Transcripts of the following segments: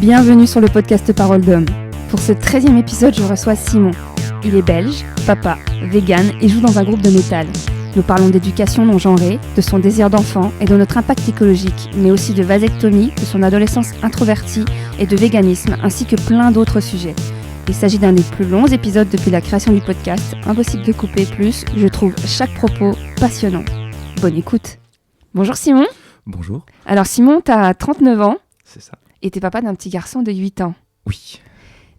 Bienvenue sur le podcast Parole d'Homme. Pour ce 13e épisode, je reçois Simon. Il est belge, papa, vegan et joue dans un groupe de métal. Nous parlons d'éducation non genrée, de son désir d'enfant et de notre impact écologique, mais aussi de vasectomie, de son adolescence introvertie et de véganisme, ainsi que plein d'autres sujets. Il s'agit d'un des plus longs épisodes depuis la création du podcast. Impossible de couper plus, je trouve chaque propos passionnant. Bonne écoute. Bonjour Simon. Bonjour. Alors Simon, t'as 39 ans. C'est ça. Et t'es papa d'un petit garçon de 8 ans. Oui.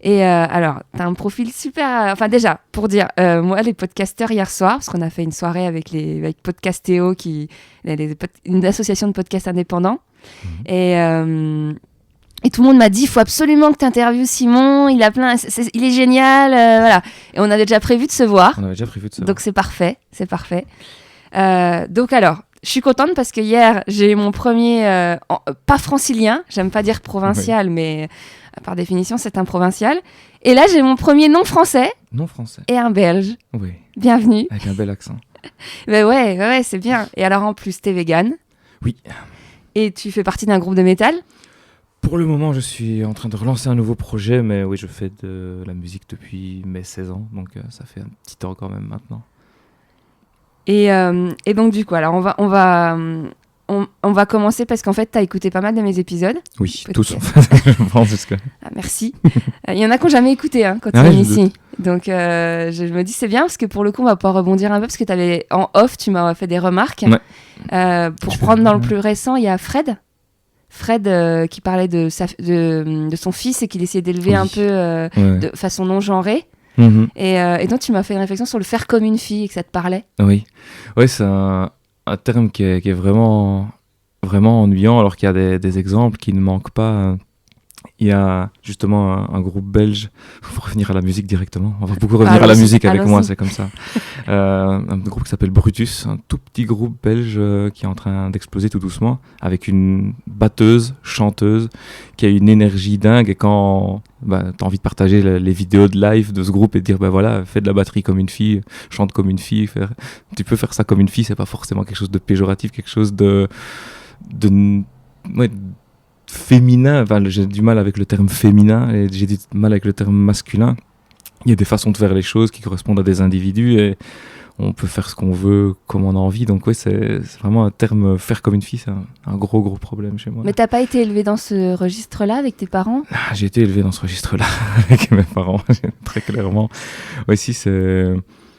Et alors, t'as un profil super... Enfin déjà, pour dire, moi, les podcasteurs hier soir, parce qu'on a fait une soirée avec Podcastéo, une association de podcasts indépendants. Et tout le monde m'a dit, il faut absolument que tu interviewes Simon, il est génial, voilà. Et on avait déjà prévu de se voir. Donc c'est parfait. Donc alors, je suis contente parce que hier, j'ai eu mon premier, pas francilien, j'aime pas dire provincial, mais par définition, c'est un provincial. Et là, j'ai mon premier non français. Et un belge. Oui. Bienvenue. Avec un bel accent. ouais, c'est bien. Et alors en plus, t'es vegan. Oui. Et tu fais partie d'un groupe de métal. Pour le moment, je suis en train de relancer un nouveau projet, mais oui, je fais de la musique depuis mes 16 ans, donc ça fait un petit temps quand même maintenant. Et donc du coup, alors on va commencer parce qu'en fait, tu as écouté pas mal de mes épisodes. Oui, tous en fait, je pense. Parce que... Ah, merci. Il y en a qui n'ont jamais écouté quand ils viennent ici. Donc je me dis c'est bien parce que pour le coup, on va pouvoir rebondir un peu parce que en off, tu m'as fait des remarques. Ouais. Pour prendre dans le plus récent, il y a Fred qui parlait de son fils et qu'il essayait d'élever un peu de façon non genrée. Mm-hmm. Et donc tu m'as fait une réflexion sur le faire comme une fille et que ça te parlait. Oui, c'est un terme qui est vraiment, vraiment ennuyant alors qu'il y a des exemples qui ne manquent pas. Il y a justement un groupe belge, pour revenir à la musique directement, on va beaucoup revenir à la musique avec moi, c'est comme ça. Un groupe qui s'appelle Brutus, un tout petit groupe belge qui est en train d'exploser tout doucement, avec une batteuse, chanteuse, qui a une énergie dingue, et quand t'as envie de partager les vidéos de live de ce groupe et de dire voilà, fais de la batterie comme une fille, chante comme une fille, tu peux faire ça comme une fille, c'est pas forcément quelque chose de péjoratif, quelque chose de féminin, j'ai du mal avec le terme féminin et j'ai du mal avec le terme masculin. Il y a des façons de faire les choses qui correspondent à des individus et on peut faire ce qu'on veut comme on a envie. Donc c'est vraiment un terme faire comme une fille, c'est un gros problème chez moi. Mais t'as pas été élevé dans ce registre-là avec tes parents ? J'ai été élevé dans ce registre-là avec mes parents, très clairement. Ouais, si c'est...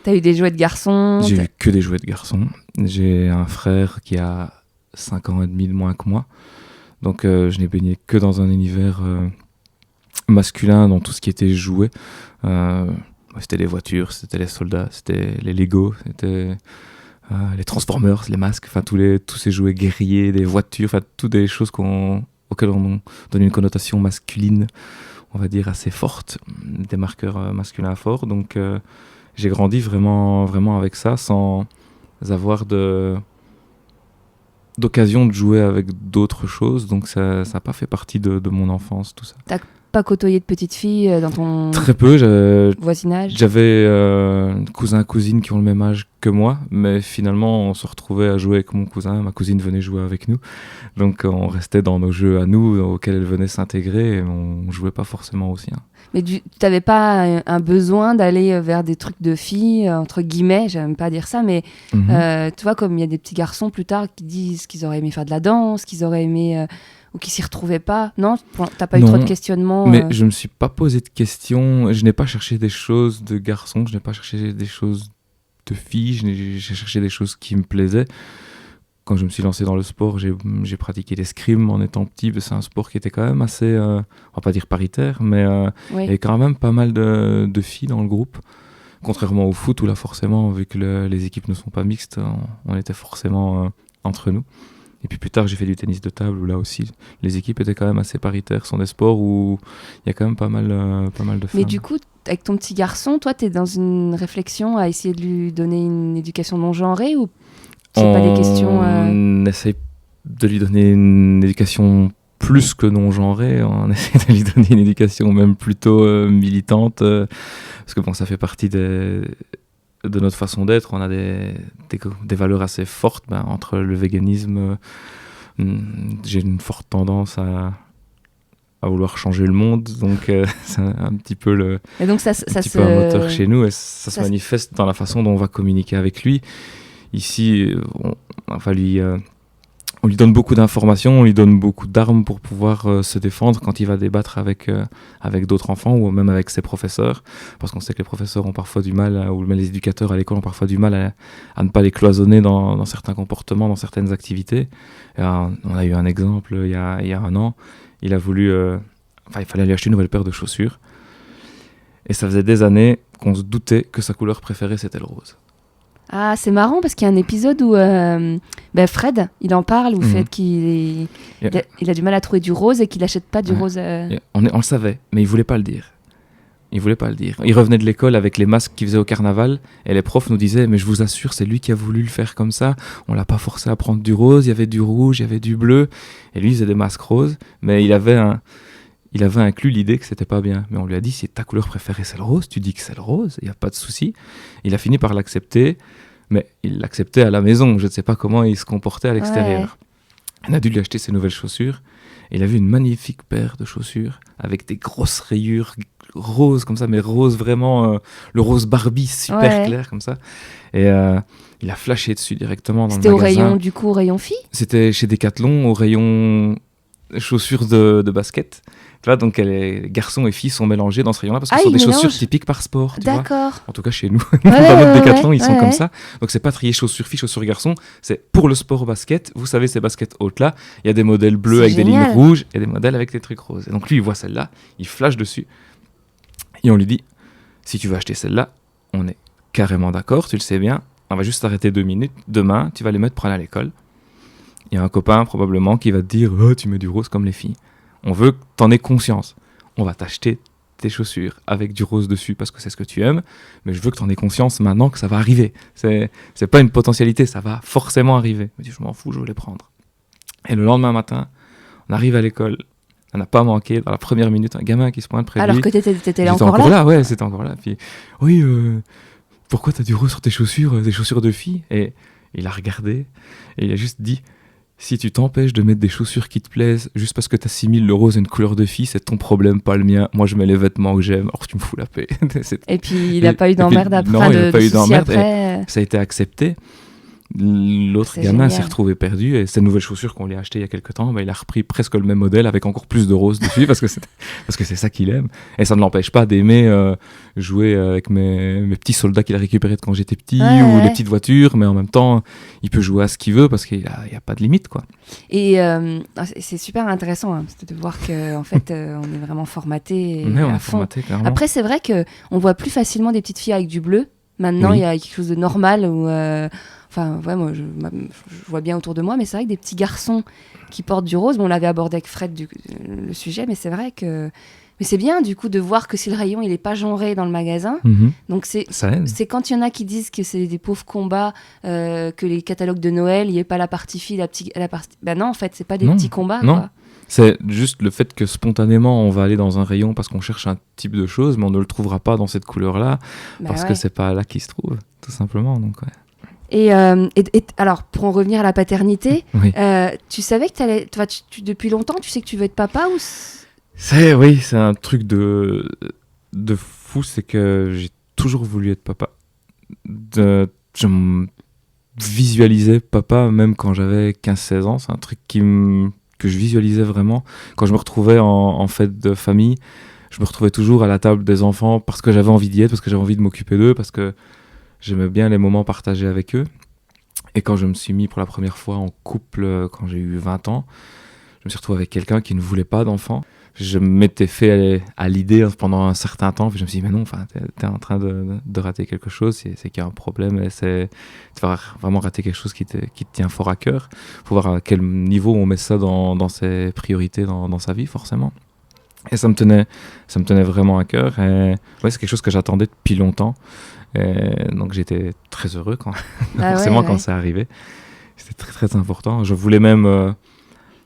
T'as eu des jouets de garçons ? J'ai eu que des jouets de garçons. J'ai un frère qui a 5 ans et demi de moins que moi. Donc je n'ai baigné que dans un univers masculin, dans tout ce qui était jouet. C'était les voitures, c'était les soldats, c'était les Lego, c'était les Transformers, les masques, enfin tous ces jouets guerriers, des voitures, enfin toutes des choses auxquelles on donne une connotation masculine, on va dire assez forte, des marqueurs masculins forts. Donc j'ai grandi vraiment, vraiment avec ça, sans avoir d'occasion de jouer avec d'autres choses, donc ça n'a pas fait partie de mon enfance, tout ça. T'as pas côtoyé de petites filles dans ton très peu, voisinage ? J'avais cousins et cousines qui ont le même âge que moi, mais finalement on se retrouvait à jouer avec mon cousin, ma cousine venait jouer avec nous, donc on restait dans nos jeux à nous, auxquels elle venait s'intégrer, et on jouait pas forcément aussi. Mais tu n'avais pas un besoin d'aller vers des trucs de filles, entre guillemets, j'aime pas dire ça, mais tu vois, comme il y a des petits garçons plus tard qui disent qu'ils auraient aimé faire de la danse, qu'ils auraient aimé, ou qui s'y retrouvaient pas. Non, t'as pas eu trop de questionnements. Mais je me suis pas posé de questions, je n'ai pas cherché des choses de garçons, je n'ai pas cherché des choses de filles, j'ai cherché des choses qui me plaisaient. Quand je me suis lancé dans le sport, j'ai pratiqué l'escrime en étant petit. C'est un sport qui était quand même assez, on va pas dire paritaire, mais il y avait quand même pas mal de filles dans le groupe. Contrairement au foot où là forcément, vu que les équipes ne sont pas mixtes, on était forcément entre nous. Et puis plus tard, j'ai fait du tennis de table où là aussi, les équipes étaient quand même assez paritaires. Ce sont des sports où il y a quand même pas mal de femmes. Mais du coup, avec ton petit garçon, toi, t'es dans une réflexion à essayer de lui donner une éducation non genrée ou c'est pas des questions On essaye de lui donner une éducation plus que non genrée, on essaie de lui donner une éducation même plutôt militante, parce que bon, ça fait partie de notre façon d'être. On a des valeurs assez fortes, entre le véganisme, j'ai une forte tendance à vouloir changer le monde, donc c'est un petit peu Et donc ça peu un moteur chez nous, et ça se manifeste dans la façon dont on va communiquer avec lui. Ici, on lui donne beaucoup d'informations, on lui donne beaucoup d'armes pour pouvoir se défendre quand il va débattre avec d'autres enfants ou même avec ses professeurs, parce qu'on sait que les professeurs ont parfois du mal, ou même les éducateurs à l'école ont parfois du mal à ne pas les cloisonner dans certains comportements, dans certaines activités. Et, on a eu un exemple il y a un an, il a voulu... il fallait lui acheter une nouvelle paire de chaussures, et ça faisait des années qu'on se doutait que sa couleur préférée c'était le rose. Ah, c'est marrant parce qu'il y a un épisode où Fred, il en parle, où fait qu'il il a du mal à trouver du rose et qu'il n'achète pas du rose. On le savait, mais il voulait pas le dire. Il revenait de l'école avec les masques qu'il faisait au carnaval, et les profs nous disaient, mais je vous assure, c'est lui qui a voulu le faire comme ça, on l'a pas forcé à prendre du rose, il y avait du rouge, il y avait du bleu, et lui il faisait des masques roses, mais il avait inclus l'idée que c'était pas bien. Mais on lui a dit, si ta couleur préférée c'est le rose, tu dis que c'est le rose, il n'y a pas de souci. Il a fini par l'accepter, mais il l'acceptait à la maison. Je ne sais pas comment il se comportait à l'extérieur. On a dû lui acheter ses nouvelles chaussures. Et il a vu une magnifique paire de chaussures avec des grosses rayures roses comme ça, mais rose vraiment, le rose Barbie super clair comme ça. Et il a flashé dessus directement dans le magasin. C'était au rayon fille ? C'était chez Decathlon, au rayon chaussures de basket. Tu vois, donc les garçons et filles sont mélangés dans ce rayon-là parce que ce sont des chaussures typiques par sport. D'accord. En tout cas chez nous, dans notre Decathlon, ils sont comme ça. Donc c'est pas trié chaussures filles, chaussures garçons. C'est pour le sport basket. Vous savez, ces baskets hautes-là, il y a des modèles bleus avec des lignes rouges et des modèles avec des trucs roses. Et donc lui, il voit celle-là, il flash dessus. Et on lui dit, si tu veux acheter celle-là, on est carrément d'accord, tu le sais bien. On va juste s'arrêter 2 minutes. Demain, tu vas les mettre pour aller à l'école. Il y a un copain probablement qui va te dire, oh, tu mets du rose comme les filles. On veut que tu en aies conscience. On va t'acheter tes chaussures avec du rose dessus parce que c'est ce que tu aimes, mais je veux que tu en aies conscience maintenant que ça va arriver. C'est pas une potentialité, ça va forcément arriver. Je me dis, je m'en fous, je veux les prendre. Et le lendemain matin, on arrive à l'école. On n'a pas manqué, dans la première minute, un gamin qui se pointe près de lui. Alors que t'étais là encore là. Ouais, c'était encore là. Puis, oui, pourquoi t'as du rose sur tes chaussures, des chaussures de fille? Et il a regardé et il a juste dit, si tu t'empêches de mettre des chaussures qui te plaisent juste parce que tu assimiles le rose à une couleur de fille, c'est ton problème, pas le mien. Moi, je mets les vêtements que j'aime. Or, tu me fous la paix. Et puis, il n'a pas eu d'emmerde après. Non, il n'a pas eu d'emmerde. Après. Ça a été accepté. L'autre gamin s'est retrouvé perdu et ces nouvelles chaussures qu'on lui a achetées il y a quelques temps, il a repris presque le même modèle avec encore plus de rose dessus parce que c'est ça qu'il aime. Et ça ne l'empêche pas d'aimer jouer avec mes petits soldats qu'il a récupérés de quand j'étais petit ou les petites voitures, mais en même temps il peut jouer à ce qu'il veut parce qu'il n'y a pas de limite, quoi. Et c'est super intéressant de voir qu'en fait on est vraiment formaté à fond. Formaté, clairement. Après c'est vrai qu'on voit plus facilement des petites filles avec du bleu. Maintenant il y a quelque chose de normal où moi, je vois bien autour de moi, mais c'est vrai que des petits garçons qui portent du rose, on l'avait abordé avec Fred le sujet, mais c'est vrai que... Mais c'est bien, du coup, de voir que si le rayon, il n'est pas genré dans le magasin. Donc, c'est quand il y en a qui disent que c'est des pauvres combats, que les catalogues de Noël, il n'y ait pas la partie fille, la partie... Ben non, en fait, c'est pas des petits combats, non. Quoi. C'est juste le fait que spontanément, on va aller dans un rayon parce qu'on cherche un type de chose, mais on ne le trouvera pas dans cette couleur-là, parce que c'est pas là qu'il se trouve, tout simplement. Donc, ouais. Et alors, pour en revenir à la paternité, tu savais que depuis longtemps, tu sais que tu veux être papa ou... C'est un truc de fou, c'est que j'ai toujours voulu être papa. Je me visualisais papa même quand j'avais 15-16 ans, c'est un truc que je visualisais vraiment. Quand je me retrouvais en fête de famille, je me retrouvais toujours à la table des enfants parce que j'avais envie d'y être, parce que j'avais envie de m'occuper d'eux, parce que j'aimais bien les moments partagés avec eux. Et quand je me suis mis pour la première fois en couple, quand j'ai eu 20 ans, je me suis retrouvé avec quelqu'un qui ne voulait pas d'enfant. Je m'étais fait à l'idée pendant un certain temps, puis je me suis dit, mais non, t'es en train de rater quelque chose, c'est qu'il y a un problème, et tu vas vraiment rater quelque chose qui te tient fort à cœur. Il faut voir à quel niveau on met ça dans ses priorités dans sa vie, forcément. Et ça me tenait vraiment à cœur. Et c'est quelque chose que j'attendais depuis longtemps. Et donc j'étais très heureux quand c'est arrivé. C'était très très important. Je voulais même...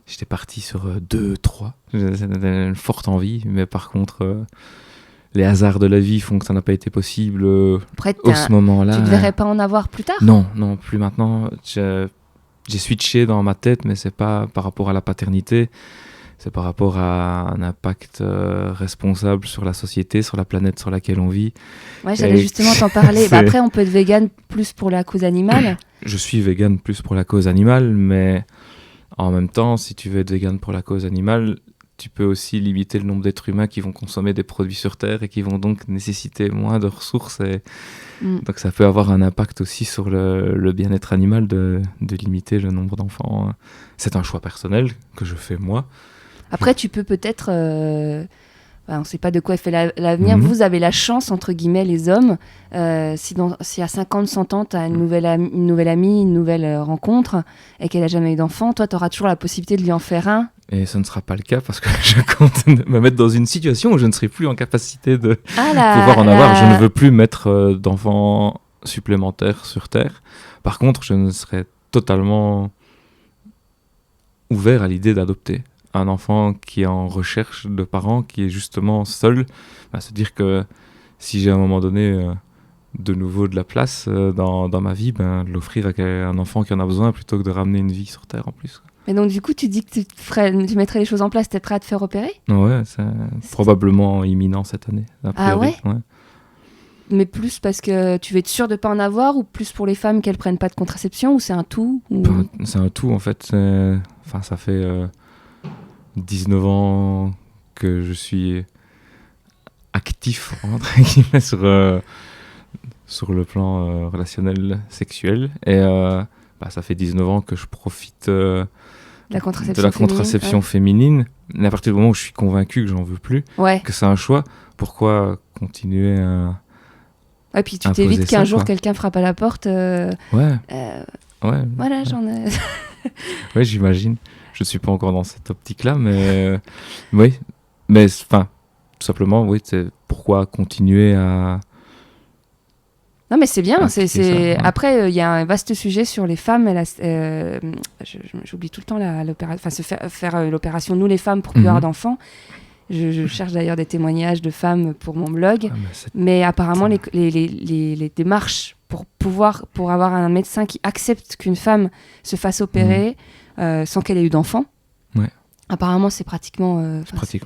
j'étais parti sur 2, 3. J'avais une forte envie. Mais par contre, les hasards de la vie font que ça n'a pas été possible Après, ce moment-là. Tu ne devrais pas en avoir plus tard? Non, plus maintenant. J'ai switché dans ma tête, mais c'est pas par rapport à la paternité. c'est par rapport à un impact responsable sur la société, sur la planète sur laquelle on vit. Ouais, j'allais justement t'en parler. Après, on peut être vegan plus pour la cause animale. Je suis vegan plus pour la cause animale, mais en même temps, si tu veux être vegan pour la cause animale, tu peux aussi limiter le nombre d'êtres humains qui vont consommer des produits sur Terre et qui vont donc nécessiter moins de ressources. Donc ça peut avoir un impact aussi sur le bien-être animal de limiter le nombre d'enfants. C'est un choix personnel que je fais moi. Après, tu peux peut-être... on ne sait pas de quoi fait l'avenir. Vous avez la chance, entre guillemets, les hommes, si à 50, 100 ans, tu as une nouvelle amie, une nouvelle rencontre, et qu'elle n'a jamais eu d'enfant, toi, tu auras toujours la possibilité de lui en faire un. Et ce ne sera pas le cas parce que je compte me mettre dans une situation où je ne serai plus en capacité de pouvoir en avoir. Je ne veux plus mettre d'enfants supplémentaires sur Terre. Par contre, je ne serai totalement ouvert à l'idée d'adopter un enfant qui est en recherche de parents, qui est justement seul. C'est-à-dire que si j'ai à un moment donné de nouveau de la place dans ma vie, de l'offrir à un enfant qui en a besoin plutôt que de ramener une vie sur Terre en plus. Mais donc du coup, tu dis que tu mettrais les choses en place, t'es prêt à te faire opérer ? Ouais, c'est probablement imminent cette année. Ah ouais ? Mais plus parce que tu veux être sûr de ne pas en avoir, ou plus pour les femmes qu'elles ne prennent pas de contraception, ou c'est un tout ou... C'est un tout en fait. Ça fait 19 ans que je suis actif entre guillemets sur le plan relationnel sexuel, et ça fait 19 ans que je profite de la contraception féminine. Mais à partir du moment où je suis convaincu que j'en veux plus, que c'est un choix, pourquoi continuer à... Ouais, puis tu t'évites qu'un jour quelqu'un frappe à la porte. Ouais. Voilà, j'en ai. Ouais, j'imagine. Je ne suis pas encore dans cette optique-là, mais oui. Mais enfin, tout simplement, oui, c'est pourquoi continuer à. Non, mais c'est bien. Après, il y a un vaste sujet sur les femmes. J'oublie tout le temps faire l'opération nous les femmes pour plus avoir d'enfants. Je cherche d'ailleurs des témoignages de femmes pour mon blog, mais apparemment les démarches pour avoir un médecin qui accepte qu'une femme se fasse opérer sans qu'elle ait eu d'enfant, apparemment c'est pratiquement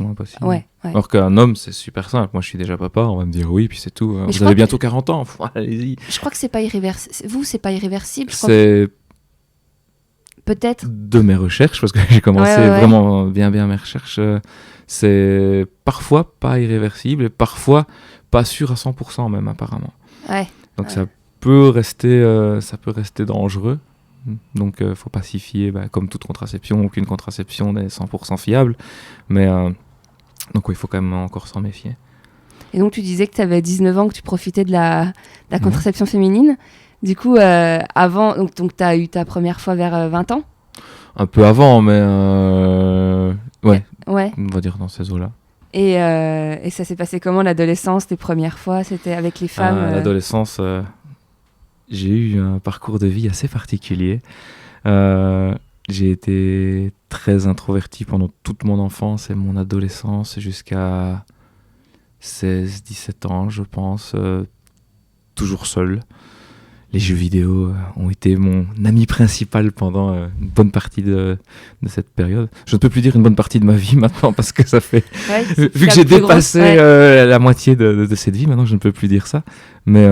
impossible. Ouais. Alors qu'un homme, c'est super simple. Moi je suis déjà papa, on va me dire oui, puis c'est tout. Vous avez bientôt 40 ans, allez-y. Je crois que c'est pas irréversible. Vous, c'est pas irréversible, je crois. C'est peut-être de mes recherches, parce que j'ai commencé vraiment bien mes recherches. C'est parfois pas irréversible et parfois pas sûr à 100% même apparemment. Donc ça peut rester dangereux. Donc faut pas s'y fier, comme toute contraception, aucune contraception n'est 100% fiable. Mais donc il faut quand même encore s'en méfier. Et donc tu disais que tu avais 19 ans, que tu profitais de la contraception féminine. Du coup, avant, donc tu as eu ta première fois vers 20 ans ? Un peu avant, mais on va dire dans ces eaux-là. Et ça s'est passé comment l'adolescence, tes premières fois ? C'était avec les femmes L'adolescence, j'ai eu un parcours de vie assez particulier. J'ai été très introverti pendant toute mon enfance et mon adolescence jusqu'à 16-17 ans, je pense. Toujours seul. Les jeux vidéo ont été mon ami principal pendant une bonne partie de cette période. Je ne peux plus dire une bonne partie de ma vie maintenant parce que ça fait... vu que j'ai dépassé la moitié de cette vie, maintenant je ne peux plus dire ça. Mais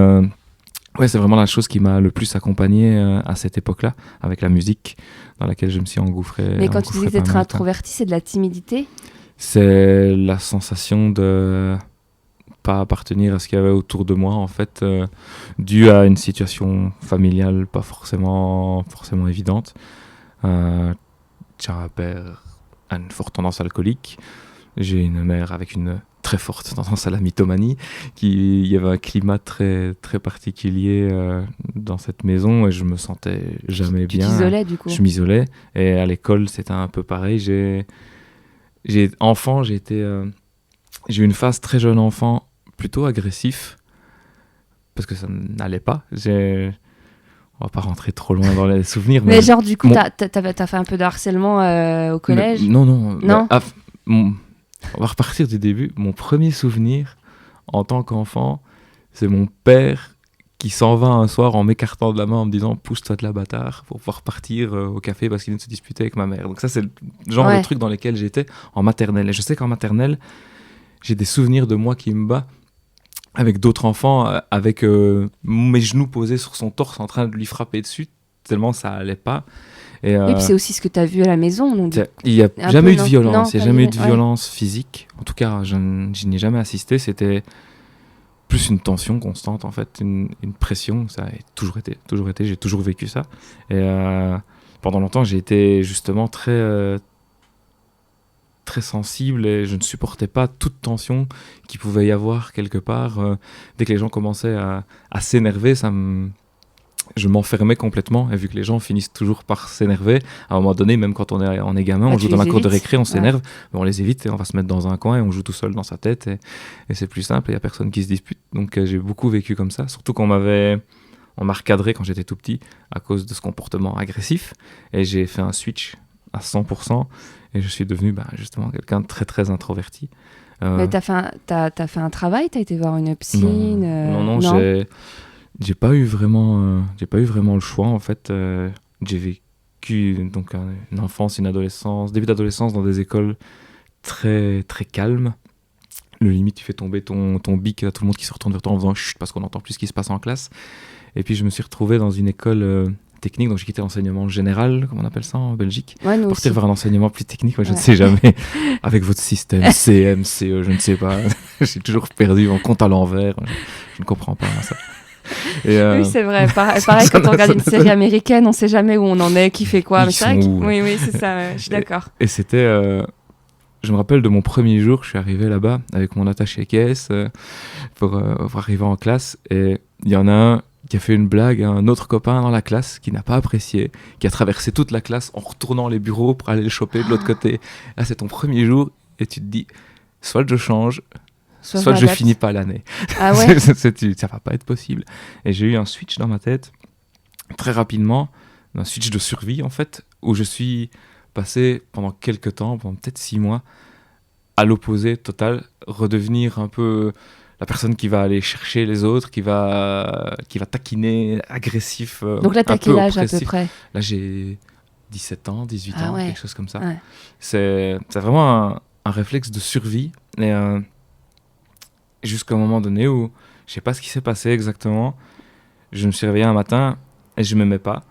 c'est vraiment la chose qui m'a le plus accompagné à cette époque-là, avec la musique dans laquelle je me suis engouffré. Mais quand tu disais d'être introverti, c'est de la timidité ? C'est la sensation de... pas appartenir à ce qu'il y avait autour de moi en fait, dû à une situation familiale pas forcément évidente. J'ai un père a une forte tendance alcoolique, j'ai une mère avec une très forte tendance à la mythomanie, il y avait un climat très très particulier dans cette maison et je me sentais jamais bien. Tu t'isolais du coup ? Je m'isolais, et à l'école c'était un peu pareil. J'ai eu une phase très jeune enfant plutôt agressif parce que ça n'allait pas. On va pas rentrer trop loin dans les souvenirs, mais genre du coup t'as fait un peu de harcèlement au collège ? Non. On va repartir du début. Mon premier souvenir en tant qu'enfant, c'est mon père qui s'en va un soir en m'écartant de la main en me disant pousse-toi de la bâtard pour pouvoir partir au café parce qu'il vient de se disputer avec ma mère. Donc ça c'est le genre de truc dans lequel j'étais en maternelle. Et je sais qu'en maternelle, j'ai des souvenirs de moi qui me bat avec d'autres enfants, avec mes genoux posés sur son torse en train de lui frapper dessus, tellement ça allait pas. Et, oui, puis c'est aussi ce que tu as vu à la maison. Donc il n'y a jamais eu de violence, il n'y a jamais eu de violence physique. En tout cas, je n'y ai jamais assisté. C'était plus une tension constante, en fait, une pression. Ça a toujours été. J'ai toujours vécu ça. Et pendant longtemps, j'ai été justement très sensible et je ne supportais pas toute tension qu'il pouvait y avoir quelque part. Dès que les gens commençaient à s'énerver, je m'enfermais complètement, et vu que les gens finissent toujours par s'énerver, à un moment donné, même quand on est gamin, on joue dans la cour de récré, on s'énerve, mais on les évite et on va se mettre dans un coin et on joue tout seul dans sa tête et c'est plus simple, il n'y a personne qui se dispute. Donc j'ai beaucoup vécu comme ça, surtout qu'on m'a recadré quand j'étais tout petit à cause de ce comportement agressif, et j'ai fait un switch à 100% et je suis devenu justement quelqu'un de très très introverti. Mais t'as fait un travail, t'as été voir une psy? Non. J'ai pas eu vraiment le choix en fait. J'ai vécu donc une enfance, une adolescence, début d'adolescence dans des écoles très très calmes. Le limite, tu fais tomber ton bic, tout le monde qui se retourne vers toi en faisant chut parce qu'on n'entend plus ce qui se passe en classe. Et puis je me suis retrouvé dans une école technique, donc j'ai quitté l'enseignement général, comme on appelle ça en Belgique, pour partir vers un enseignement plus technique. Moi, je ne sais jamais, avec votre système CM, CE, je ne sais pas. Je suis toujours perdu en compte à l'envers. Je ne comprends pas ça. Oui, c'est vrai. Pareil, quand on regarde une série américaine, on ne sait jamais où on en est, qui fait quoi. Mais c'est vrai oui, c'est ça. Je suis d'accord. Et c'était, je me rappelle de mon premier jour, je suis arrivé là-bas avec mon attaché caisse pour arriver en classe, et il y en a un qui a fait une blague à un autre copain dans la classe qui n'a pas apprécié, qui a traversé toute la classe en retournant les bureaux pour aller le choper de l'autre côté. Là, c'est ton premier jour et tu te dis, soit je change, soit je finis pas l'année. Ah ouais. Ça va pas être possible. Et j'ai eu un switch dans ma tête très rapidement, un switch de survie en fait, où je suis passé pendant quelques temps, pendant peut-être 6 mois, à l'opposé total, redevenir un peu la personne qui va aller chercher les autres, qui va taquiner, agressif. Donc là, t'as quel âge à peu près? Là, j'ai 17 ans, 18 ans, quelque chose comme ça. Ouais. C'est vraiment un réflexe de survie. Et jusqu'à un moment donné où, je sais pas ce qui s'est passé exactement, je me suis réveillé un matin et je m'aimais pas.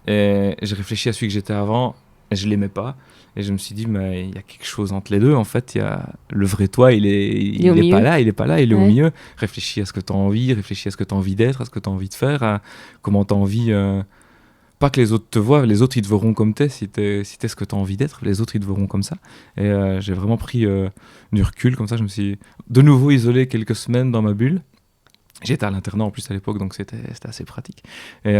Et j'ai réfléchi à celui que j'étais avant et je l'aimais pas. Et je me suis dit, mais il y a quelque chose entre les deux. En fait, il y a le vrai toi, il est pas là, il est au milieu. Réfléchis à ce que tu as envie, réfléchis à ce que tu as envie d'être, à ce que tu as envie de faire, à comment tu as envie. Pas que les autres te voient, les autres ils te verront comme t'es. Si t'es ce que tu as envie d'être, les autres ils te verront comme ça. Et j'ai vraiment pris du recul, comme ça. Je me suis de nouveau isolé quelques semaines dans ma bulle. J'étais à l'internat en plus à l'époque, donc c'était assez pratique. Et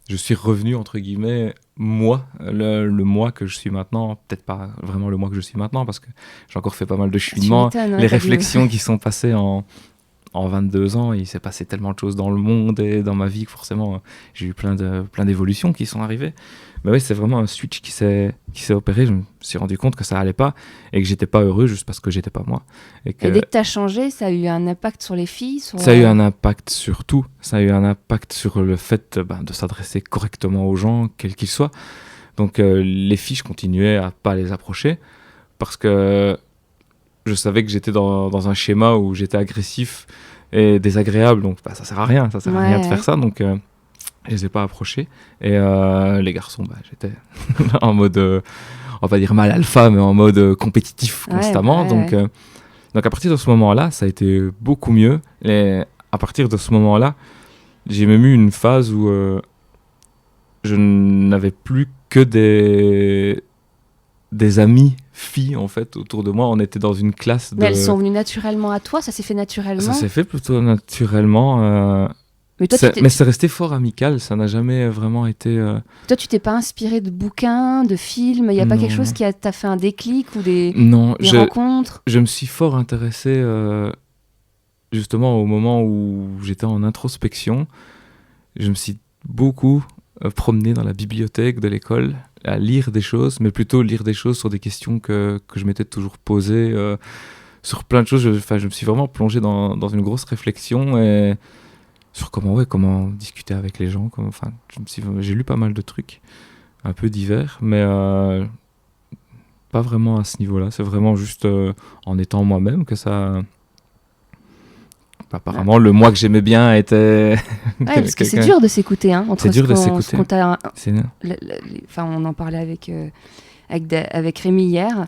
je suis revenu, entre guillemets, moi, le moi que je suis maintenant, peut-être pas vraiment le moi que je suis maintenant, parce que j'ai encore fait pas mal de cheminements. Les réflexions qui sont passées en 22 ans, il s'est passé tellement de choses dans le monde et dans ma vie que forcément, j'ai eu plein d'évolutions qui sont arrivées. Mais oui, c'est vraiment un switch qui s'est opéré. Je me suis rendu compte que ça allait pas et que j'étais pas heureux juste parce que j'étais pas moi. Et dès que tu as changé, ça a eu un impact sur les filles? Ça a eu un impact sur tout. Ça a eu un impact sur le fait de s'adresser correctement aux gens, quels qu'ils soient. Donc les filles, je continuais à pas les approcher parce que je savais que j'étais dans un schéma où j'étais agressif et désagréable. Donc ça sert à rien. Ça sert à rien de faire ça. Donc je les ai pas approchés. Et les garçons, j'étais en mode, on va dire mal alpha, mais en mode compétitif constamment. Donc à partir de ce moment-là, ça a été beaucoup mieux. Et à partir de ce moment-là, j'ai même eu une phase où je n'avais plus que des amis filles en fait autour de moi. On était dans une classe Mais elles sont venues naturellement à toi? Ça s'est fait naturellement? Ça s'est fait plutôt naturellement. Mais c'est resté fort amical, ça n'a jamais vraiment été... Toi, tu t'es pas inspiré de bouquins, de films? Il n'y a pas quelque chose qui t'a fait un déclic ou des rencontres? Je me suis fort intéressé justement au moment où j'étais en introspection. Je me suis beaucoup promené dans la bibliothèque de l'école, à lire des choses, mais plutôt lire des choses sur des questions que je m'étais toujours posées, sur plein de choses. Je me suis vraiment plongé dans une grosse réflexion et sur comment discuter avec les gens. J'ai lu pas mal de trucs, un peu divers, mais pas vraiment à ce niveau-là. C'est vraiment juste en étant moi-même que ça... Apparemment, le moi que j'aimais bien était... Ouais, parce que c'est dur de s'écouter. Hein, c'est dur de s'écouter. On en parlait avec Rémi hier.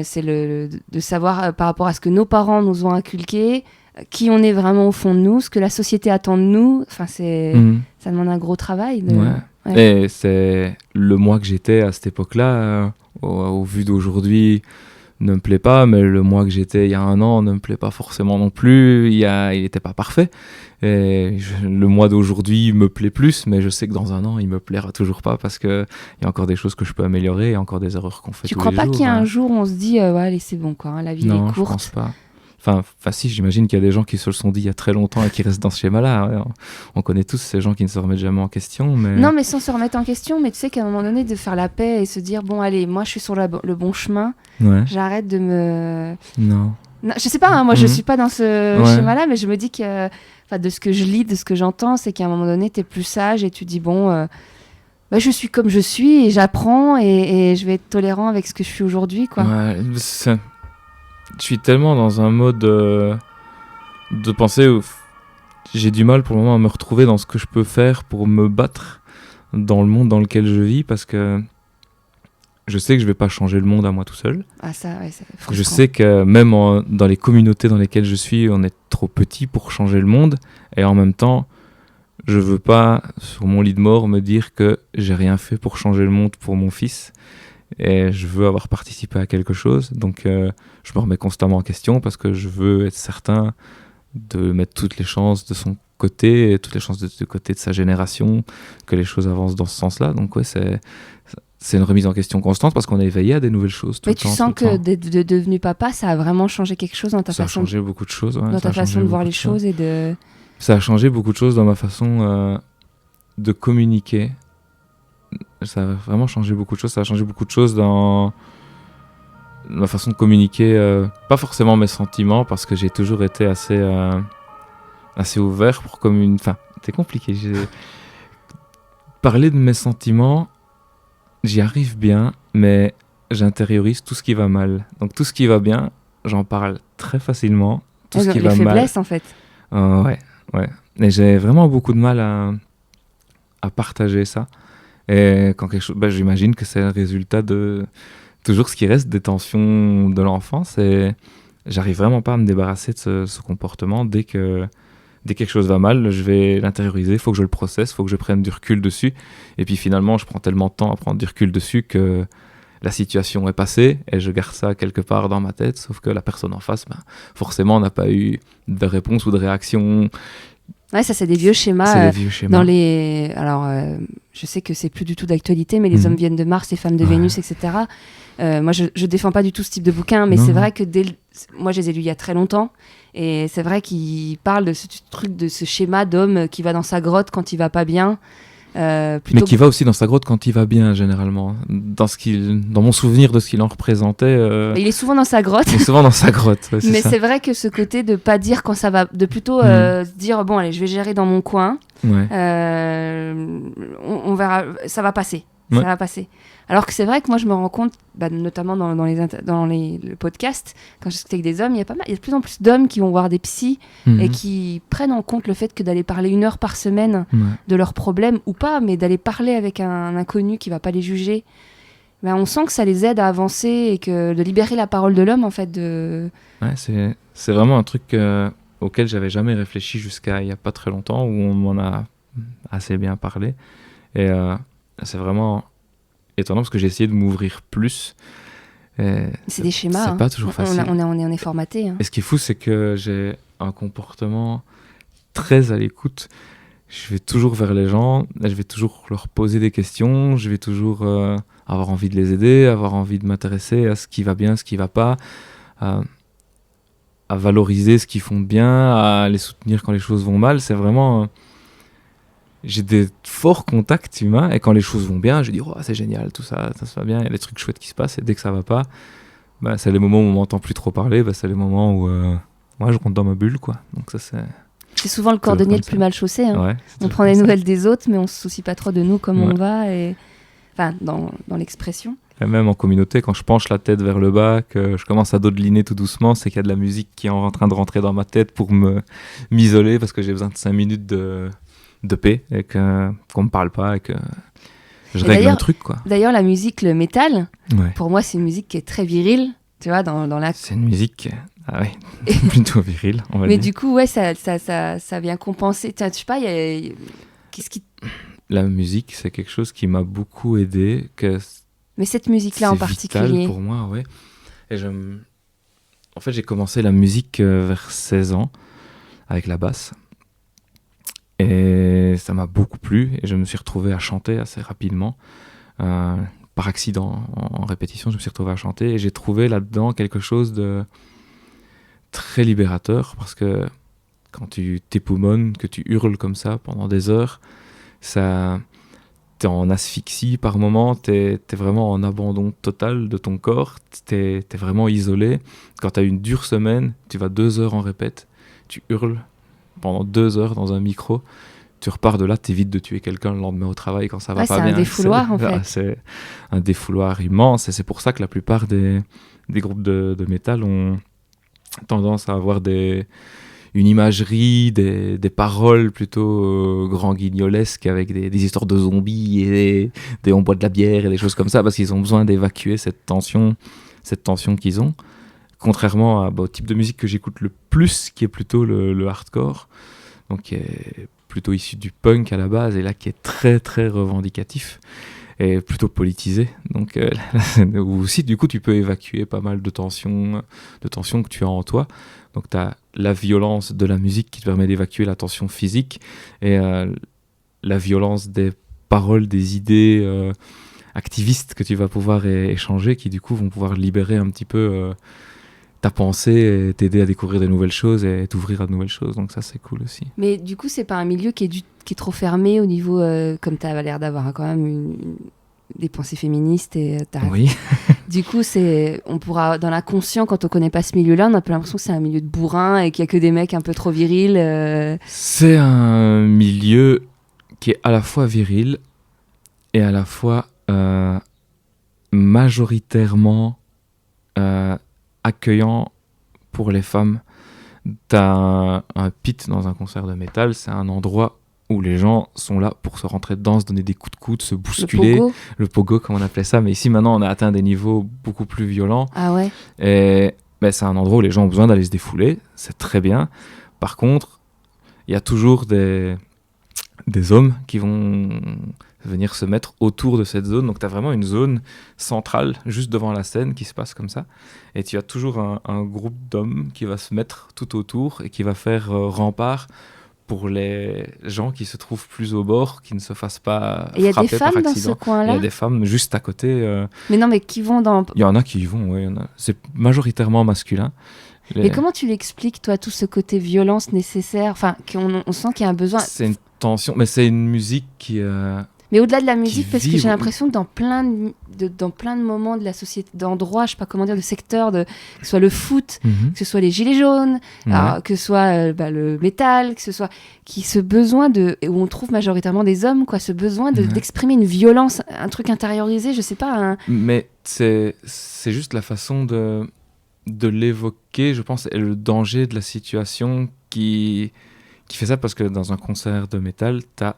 C'est de savoir par rapport à ce que nos parents nous ont inculqué, qui on est vraiment au fond de nous, ce que la société attend de nous. Enfin, ça demande un gros travail. Ouais. Et c'est le moi que j'étais à cette époque-là, au vu d'aujourd'hui, ne me plaît pas, mais le moi que j'étais il y a un an ne me plaît pas forcément non plus. Il n'était pas parfait. Et le moi d'aujourd'hui me plaît plus, mais je sais que dans un an, il me plaira toujours pas parce qu'il y a encore des choses que je peux améliorer et encore des erreurs qu'on fait tous les jours. Tu crois pas qu'il y a un jour où on se dit allez, c'est bon, quoi, hein, la vie est courte? Non, je pense pas. Enfin, si, j'imagine qu'il y a des gens qui se le sont dit il y a très longtemps et qui restent dans ce schéma-là. Ouais. On connaît tous ces gens qui ne se remettent jamais en question. Mais... Non, mais sans se remettre en question. Mais tu sais qu'à un moment donné, de faire la paix et se dire, bon, allez, moi, je suis sur le bon chemin. Ouais. J'arrête de me... Non, je sais pas, hein, moi, je suis pas dans ce schéma-là, mais je me dis que, de ce que je lis, de ce que j'entends, c'est qu'à un moment donné, tu es plus sage et tu dis, bon... je suis comme je suis et j'apprends et je vais être tolérant avec ce que je suis aujourd'hui, quoi. Ouais, je suis tellement dans un mode de pensée où j'ai du mal pour le moment à me retrouver dans ce que je peux faire pour me battre dans le monde dans lequel je vis, parce que je sais que je vais pas changer le monde à moi tout seul. Ah ça, ouais, c'est frustrant. Je sais que même dans les communautés dans lesquelles je suis, on est trop petit pour changer le monde, et en même temps, je veux pas, sur mon lit de mort, me dire que j'ai rien fait pour changer le monde pour mon fils. Et je veux avoir participé à quelque chose, donc je me remets constamment en question parce que je veux être certain de mettre toutes les chances de son côté et toutes les chances du côté de sa génération, que les choses avancent dans ce sens-là. Donc ouais, c'est une remise en question constante parce qu'on est éveillé à des nouvelles choses tout le temps. Mais tu sens que de devenu papa, ça a vraiment changé quelque chose dans ta façon... Ça a changé beaucoup de choses. Ouais, dans ta façon de voir les choses et de... Ça a changé beaucoup de choses dans ma façon de communiquer. Ça a vraiment changé beaucoup de choses. Ça a changé beaucoup de choses dans ma façon de communiquer. Pas forcément mes sentiments, parce que j'ai toujours été assez ouvert pour communiquer. Enfin, c'est compliqué. Parler de mes sentiments, j'y arrive bien, mais j'intériorise tout ce qui va mal. Donc tout ce qui va bien, j'en parle très facilement. Tout ce qui va mal. Les faiblesses, en fait. Ouais. Et j'ai vraiment beaucoup de mal à partager ça. Et quand quelque chose, j'imagine que c'est le résultat de toujours ce qui reste des tensions de l'enfance, et j'arrive vraiment pas à me débarrasser de ce comportement. Dès que quelque chose va mal, je vais l'intérioriser, il faut que je le processe, il faut que je prenne du recul dessus, et puis finalement je prends tellement de temps à prendre du recul dessus que la situation est passée et je garde ça quelque part dans ma tête, sauf que la personne en face, forcément n'a pas eu de réponse ou de réaction. Ouais, ça c'est des vieux schémas. C'est des vieux schémas. Alors, je sais que c'est plus du tout d'actualité, mais les hommes viennent de Mars, les femmes de Vénus, etc. Moi, je défends pas du tout ce type de bouquin, mais c'est vrai que moi, je les ai lus il y a très longtemps, et c'est vrai qu'ils parlent de ce truc, de ce schéma d'homme qui va dans sa grotte quand il va pas bien. Mais qui va aussi dans sa grotte quand il va bien, généralement. Dans mon souvenir de ce qu'il en représentait. Il est souvent dans sa grotte. Il est souvent dans sa grotte. Ouais, mais c'est vrai que ce côté de pas dire quand ça va, de plutôt se dire bon allez, je vais gérer dans mon coin. Ouais. On verra, ça va passer. Ça va passer. Alors que c'est vrai que moi je me rends compte, notamment dans le podcast, quand je discute avec des hommes, il y a de plus en plus d'hommes qui vont voir des psys et qui prennent en compte le fait que d'aller parler 1 heure par semaine de leurs problèmes ou pas, mais d'aller parler avec un inconnu qui va pas les juger, on sent que ça les aide à avancer et que de libérer la parole de l'homme en fait. Ouais, c'est vraiment un truc auquel j'avais jamais réfléchi jusqu'à il y a pas très longtemps, où on m'en a assez bien parlé, et c'est vraiment étonnant parce que j'ai essayé de m'ouvrir plus. C'est des schémas. C'est pas toujours facile. On est formaté. Et ce qui est fou, c'est que j'ai un comportement très à l'écoute. Je vais toujours vers les gens, je vais toujours leur poser des questions, je vais toujours avoir envie de les aider, avoir envie de m'intéresser à ce qui va bien, ce qui va pas, à valoriser ce qu'ils font de bien, à les soutenir quand les choses vont mal. C'est vraiment... J'ai des forts contacts humains, et quand les choses vont bien, je dis oh, c'est génial, tout ça se va bien, il y a des trucs chouettes qui se passent, et dès que ça va pas, c'est les moments où on m'entend plus trop parler, c'est les moments où moi je rentre dans ma bulle, quoi. Donc ça c'est C'est souvent le cordonnier le plus mal chaussé. Hein. Ouais, on prend des nouvelles des autres, mais on se soucie pas trop de nous, comment on va. Enfin, dans l'expression. Et même en communauté, quand je penche la tête vers le bas, que je commence à dodeliner tout doucement, c'est qu'il y a de la musique qui est en train de rentrer dans ma tête pour m'isoler, parce que j'ai besoin de 5 minutes de paix, et qu'on me parle pas, et que je règle un truc, quoi. D'ailleurs, la musique, le métal, pour moi, c'est une musique qui est très virile, tu vois, dans la... C'est une musique... Ah oui, plutôt virile, on va dire. Mais du coup, ouais, ça vient compenser. Je sais pas, qu'est-ce qui... La musique, c'est quelque chose qui m'a beaucoup aidé, mais cette musique-là en particulier. C'est vital pour moi, ouais. Et en fait, j'ai commencé la musique vers 16 ans, avec la basse. Et ça m'a beaucoup plu, et je me suis retrouvé à chanter assez rapidement. Par accident, en répétition, je me suis retrouvé à chanter, et j'ai trouvé là-dedans quelque chose de très libérateur, parce que quand tu t'époumones, que tu hurles comme ça pendant des heures, t'es en asphyxie par moment, t'es vraiment en abandon total de ton corps, t'es vraiment isolé. Quand t'as une dure semaine, tu vas 2 heures en répète, tu hurles pendant 2 heures dans un micro, tu repars de là, t'évites de tuer quelqu'un le lendemain au travail quand ça va pas bien. C'est un défouloir en fait. C'est un défouloir immense, et c'est pour ça que la plupart des groupes de métal ont tendance à avoir une imagerie, des paroles plutôt grand guignolesques, avec des histoires de zombies et on boit de la bière et des choses comme ça, parce qu'ils ont besoin d'évacuer cette tension qu'ils ont. Contrairement au type de musique que j'écoute le plus, qui est plutôt le hardcore, donc qui est plutôt issu du punk à la base, et là qui est très très revendicatif et plutôt politisé. Donc aussi du coup tu peux évacuer pas mal de tensions que tu as en toi. Donc tu as la violence de la musique qui te permet d'évacuer la tension physique, et la violence des paroles, des idées activistes que tu vas pouvoir échanger, qui du coup vont pouvoir libérer un petit peu ta pensée, et t'aider à découvrir de nouvelles choses et t'ouvrir à de nouvelles choses. Donc ça, c'est cool aussi. Mais du coup, c'est pas un milieu qui est trop fermé au niveau, comme tu as l'air d'avoir quand même des pensées féministes. Oui. Du coup, on pourra, dans l'inconscient, quand on connaît pas ce milieu-là, on a un peu l'impression que c'est un milieu de bourrin et qu'il y a que des mecs un peu trop virils. C'est un milieu qui est à la fois viril et à la fois majoritairement accueillant pour les femmes. T'as un pit dans un concert de métal, c'est un endroit où les gens sont là pour se rentrer dedans, se donner des coups de coude, se bousculer. Le pogo, comme on appelait ça. Mais ici, maintenant, on a atteint des niveaux beaucoup plus violents. Ah ouais. Et c'est un endroit où les gens ont besoin d'aller se défouler. C'est très bien. Par contre, il y a toujours des hommes qui vont venir se mettre autour de cette zone. Donc, tu as vraiment une zone centrale, juste devant la scène, qui se passe comme ça. Et tu as toujours un groupe d'hommes qui va se mettre tout autour et qui va faire rempart pour les gens qui se trouvent plus au bord, qui ne se fassent pas frapper par accident. Il y a des femmes dans ce coin-là ? Il y a des femmes juste à côté. Mais non, mais qui vont dans... Il y en a qui y vont, oui. C'est majoritairement masculin. Mais comment tu l'expliques, toi, tout ce côté violence nécessaire ? Enfin, on sent qu'il y a un besoin... C'est une tension, mais c'est une musique qui... Mais au-delà de la musique, parce que j'ai l'impression que dans plein de moments de la société, d'endroits, je sais pas comment dire, de secteurs, que ce soit le foot, que ce soit les gilets jaunes, que ce soit le métal, que ce soit ce besoin où on trouve majoritairement des hommes, quoi, ce besoin d'exprimer une violence, un truc intériorisé, je sais pas. Mais c'est juste la façon de l'évoquer, je pense, et le danger de la situation qui fait ça, parce que dans un concert de métal, t'as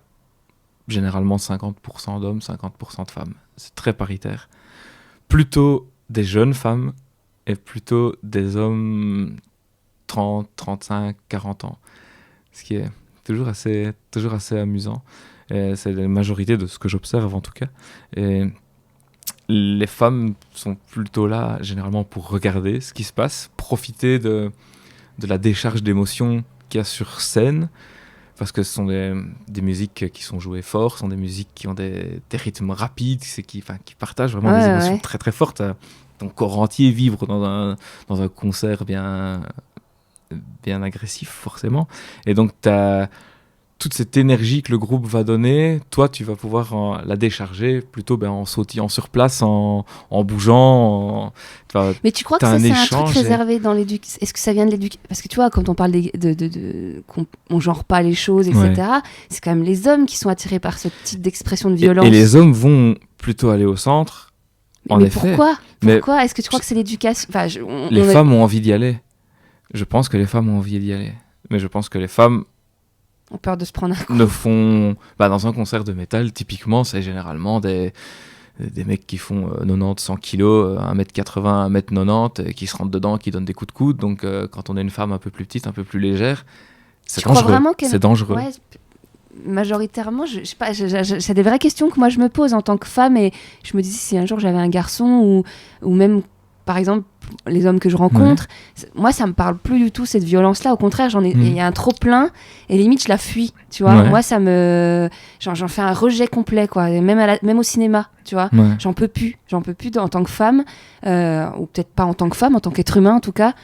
généralement 50% d'hommes, 50% de femmes. C'est très paritaire. Plutôt des jeunes femmes et plutôt des hommes 30, 35, 40 ans. Ce qui est toujours assez amusant. Et c'est la majorité de ce que j'observe en tout cas. Et les femmes sont plutôt là généralement pour regarder ce qui se passe, profiter de la décharge d'émotions qu'il y a sur scène, parce que ce sont des musiques qui sont jouées fort, ce sont des musiques qui ont des rythmes rapides, qui partagent vraiment des émotions très très fortes. Ton corps entier vivre dans un concert bien agressif forcément. Et donc t'as toute cette énergie que le groupe va donner, toi, tu vas pouvoir la décharger plutôt en sautillant sur place, en bougeant. Mais tu crois que ça, c'est un truc réservé dans l'éducation? Est-ce que ça vient de l'éducation? Parce que tu vois, quand on parle qu'on genre pas les choses, etc., c'est quand même les hommes qui sont attirés par ce type d'expression de violence. Et les hommes vont plutôt aller au centre, en effet. Pourquoi Est-ce que tu crois que c'est l'éducation? Les femmes ont envie d'y aller. Je pense que les femmes ont envie d'y aller. Mais je pense que les femmes ont peur de se prendre un coup. Ne font... dans un concert de métal, typiquement, c'est généralement des mecs qui font 90-100 kilos, 1m80, 1m90, qui se rentrent dedans, qui donnent des coups de coude. Donc, quand on est une femme un peu plus petite, un peu plus légère, c'est dangereux. C'est dangereux. Ouais, majoritairement, je sais pas, c'est des vraies questions que moi je me pose en tant que femme. Et je me disais, si un jour j'avais un garçon ou même... Par exemple, les hommes que je rencontre, moi, ça me parle plus du tout, cette violence-là. Au contraire, il y a un trop-plein et limite, je la fuis, tu vois. Moi, j'en fais un rejet complet, quoi. Et même au cinéma, tu vois. J'en peux plus en tant que femme, ou peut-être pas en tant que femme, en tant qu'être humain, en tout cas.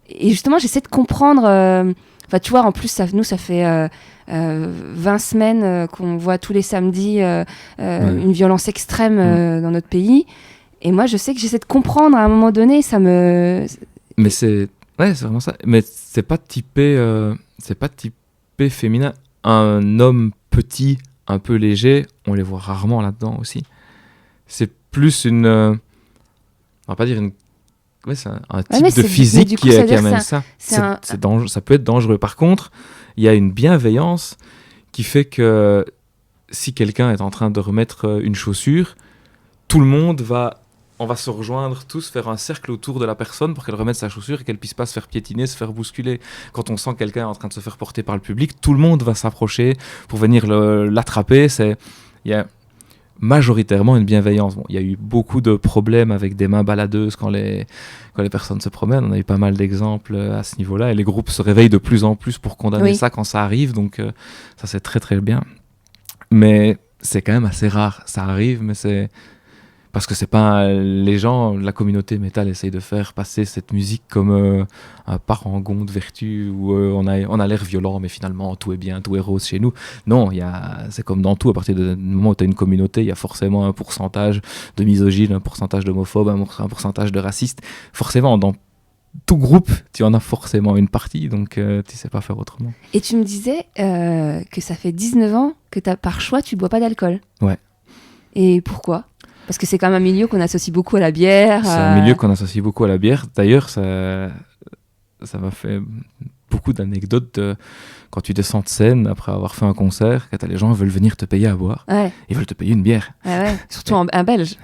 Et justement, j'essaie de comprendre... tu vois, en plus, ça fait 20 semaines qu'on voit tous les samedis une violence extrême dans notre pays. Et moi, je sais que j'essaie de comprendre à un moment donné, ça me... Mais c'est vraiment ça. Mais c'est pas typé féminin. Un homme petit, un peu léger, on les voit rarement là-dedans aussi. C'est plus une... on va pas dire une... c'est un type de physique qui amène ça. C'est dangereux, ça peut être dangereux. Par contre, il y a une bienveillance qui fait que si quelqu'un est en train de remettre une chaussure, tout le monde on va se rejoindre tous, faire un cercle autour de la personne pour qu'elle remette sa chaussure et qu'elle puisse pas se faire piétiner, se faire bousculer. Quand on sent quelqu'un en train de se faire porter par le public, tout le monde va s'approcher pour venir l'attraper. Il y a majoritairement une bienveillance. Il y a eu beaucoup de problèmes avec des mains baladeuses quand les personnes se promènent. On a eu pas mal d'exemples à ce niveau-là et les groupes se réveillent de plus en plus pour condamner ça quand ça arrive. Donc ça, c'est très très bien. Mais c'est quand même assez rare. Ça arrive, mais c'est... Parce que c'est pas les gens, la communauté métal essaye de faire passer cette musique comme un parangon de vertu où on a l'air violent, mais finalement tout est bien, tout est rose chez nous. Non, c'est comme dans tout, à partir du moment où tu as une communauté, il y a forcément un pourcentage de misogynes, un pourcentage d'homophobes, un pourcentage de racistes. Forcément, dans tout groupe, tu en as forcément une partie, donc tu sais pas faire autrement. Et tu me disais que ça fait 19 ans que par choix, tu bois pas d'alcool. Ouais. Et pourquoi ? Parce que c'est quand même un milieu qu'on associe beaucoup à la bière. C'est un milieu qu'on associe beaucoup à la bière. D'ailleurs, ça m'a fait beaucoup d'anecdotes quand tu descends de scène après avoir fait un concert, quand les gens veulent venir te payer à boire. Ouais. Ils veulent te payer une bière. Surtout un Belge.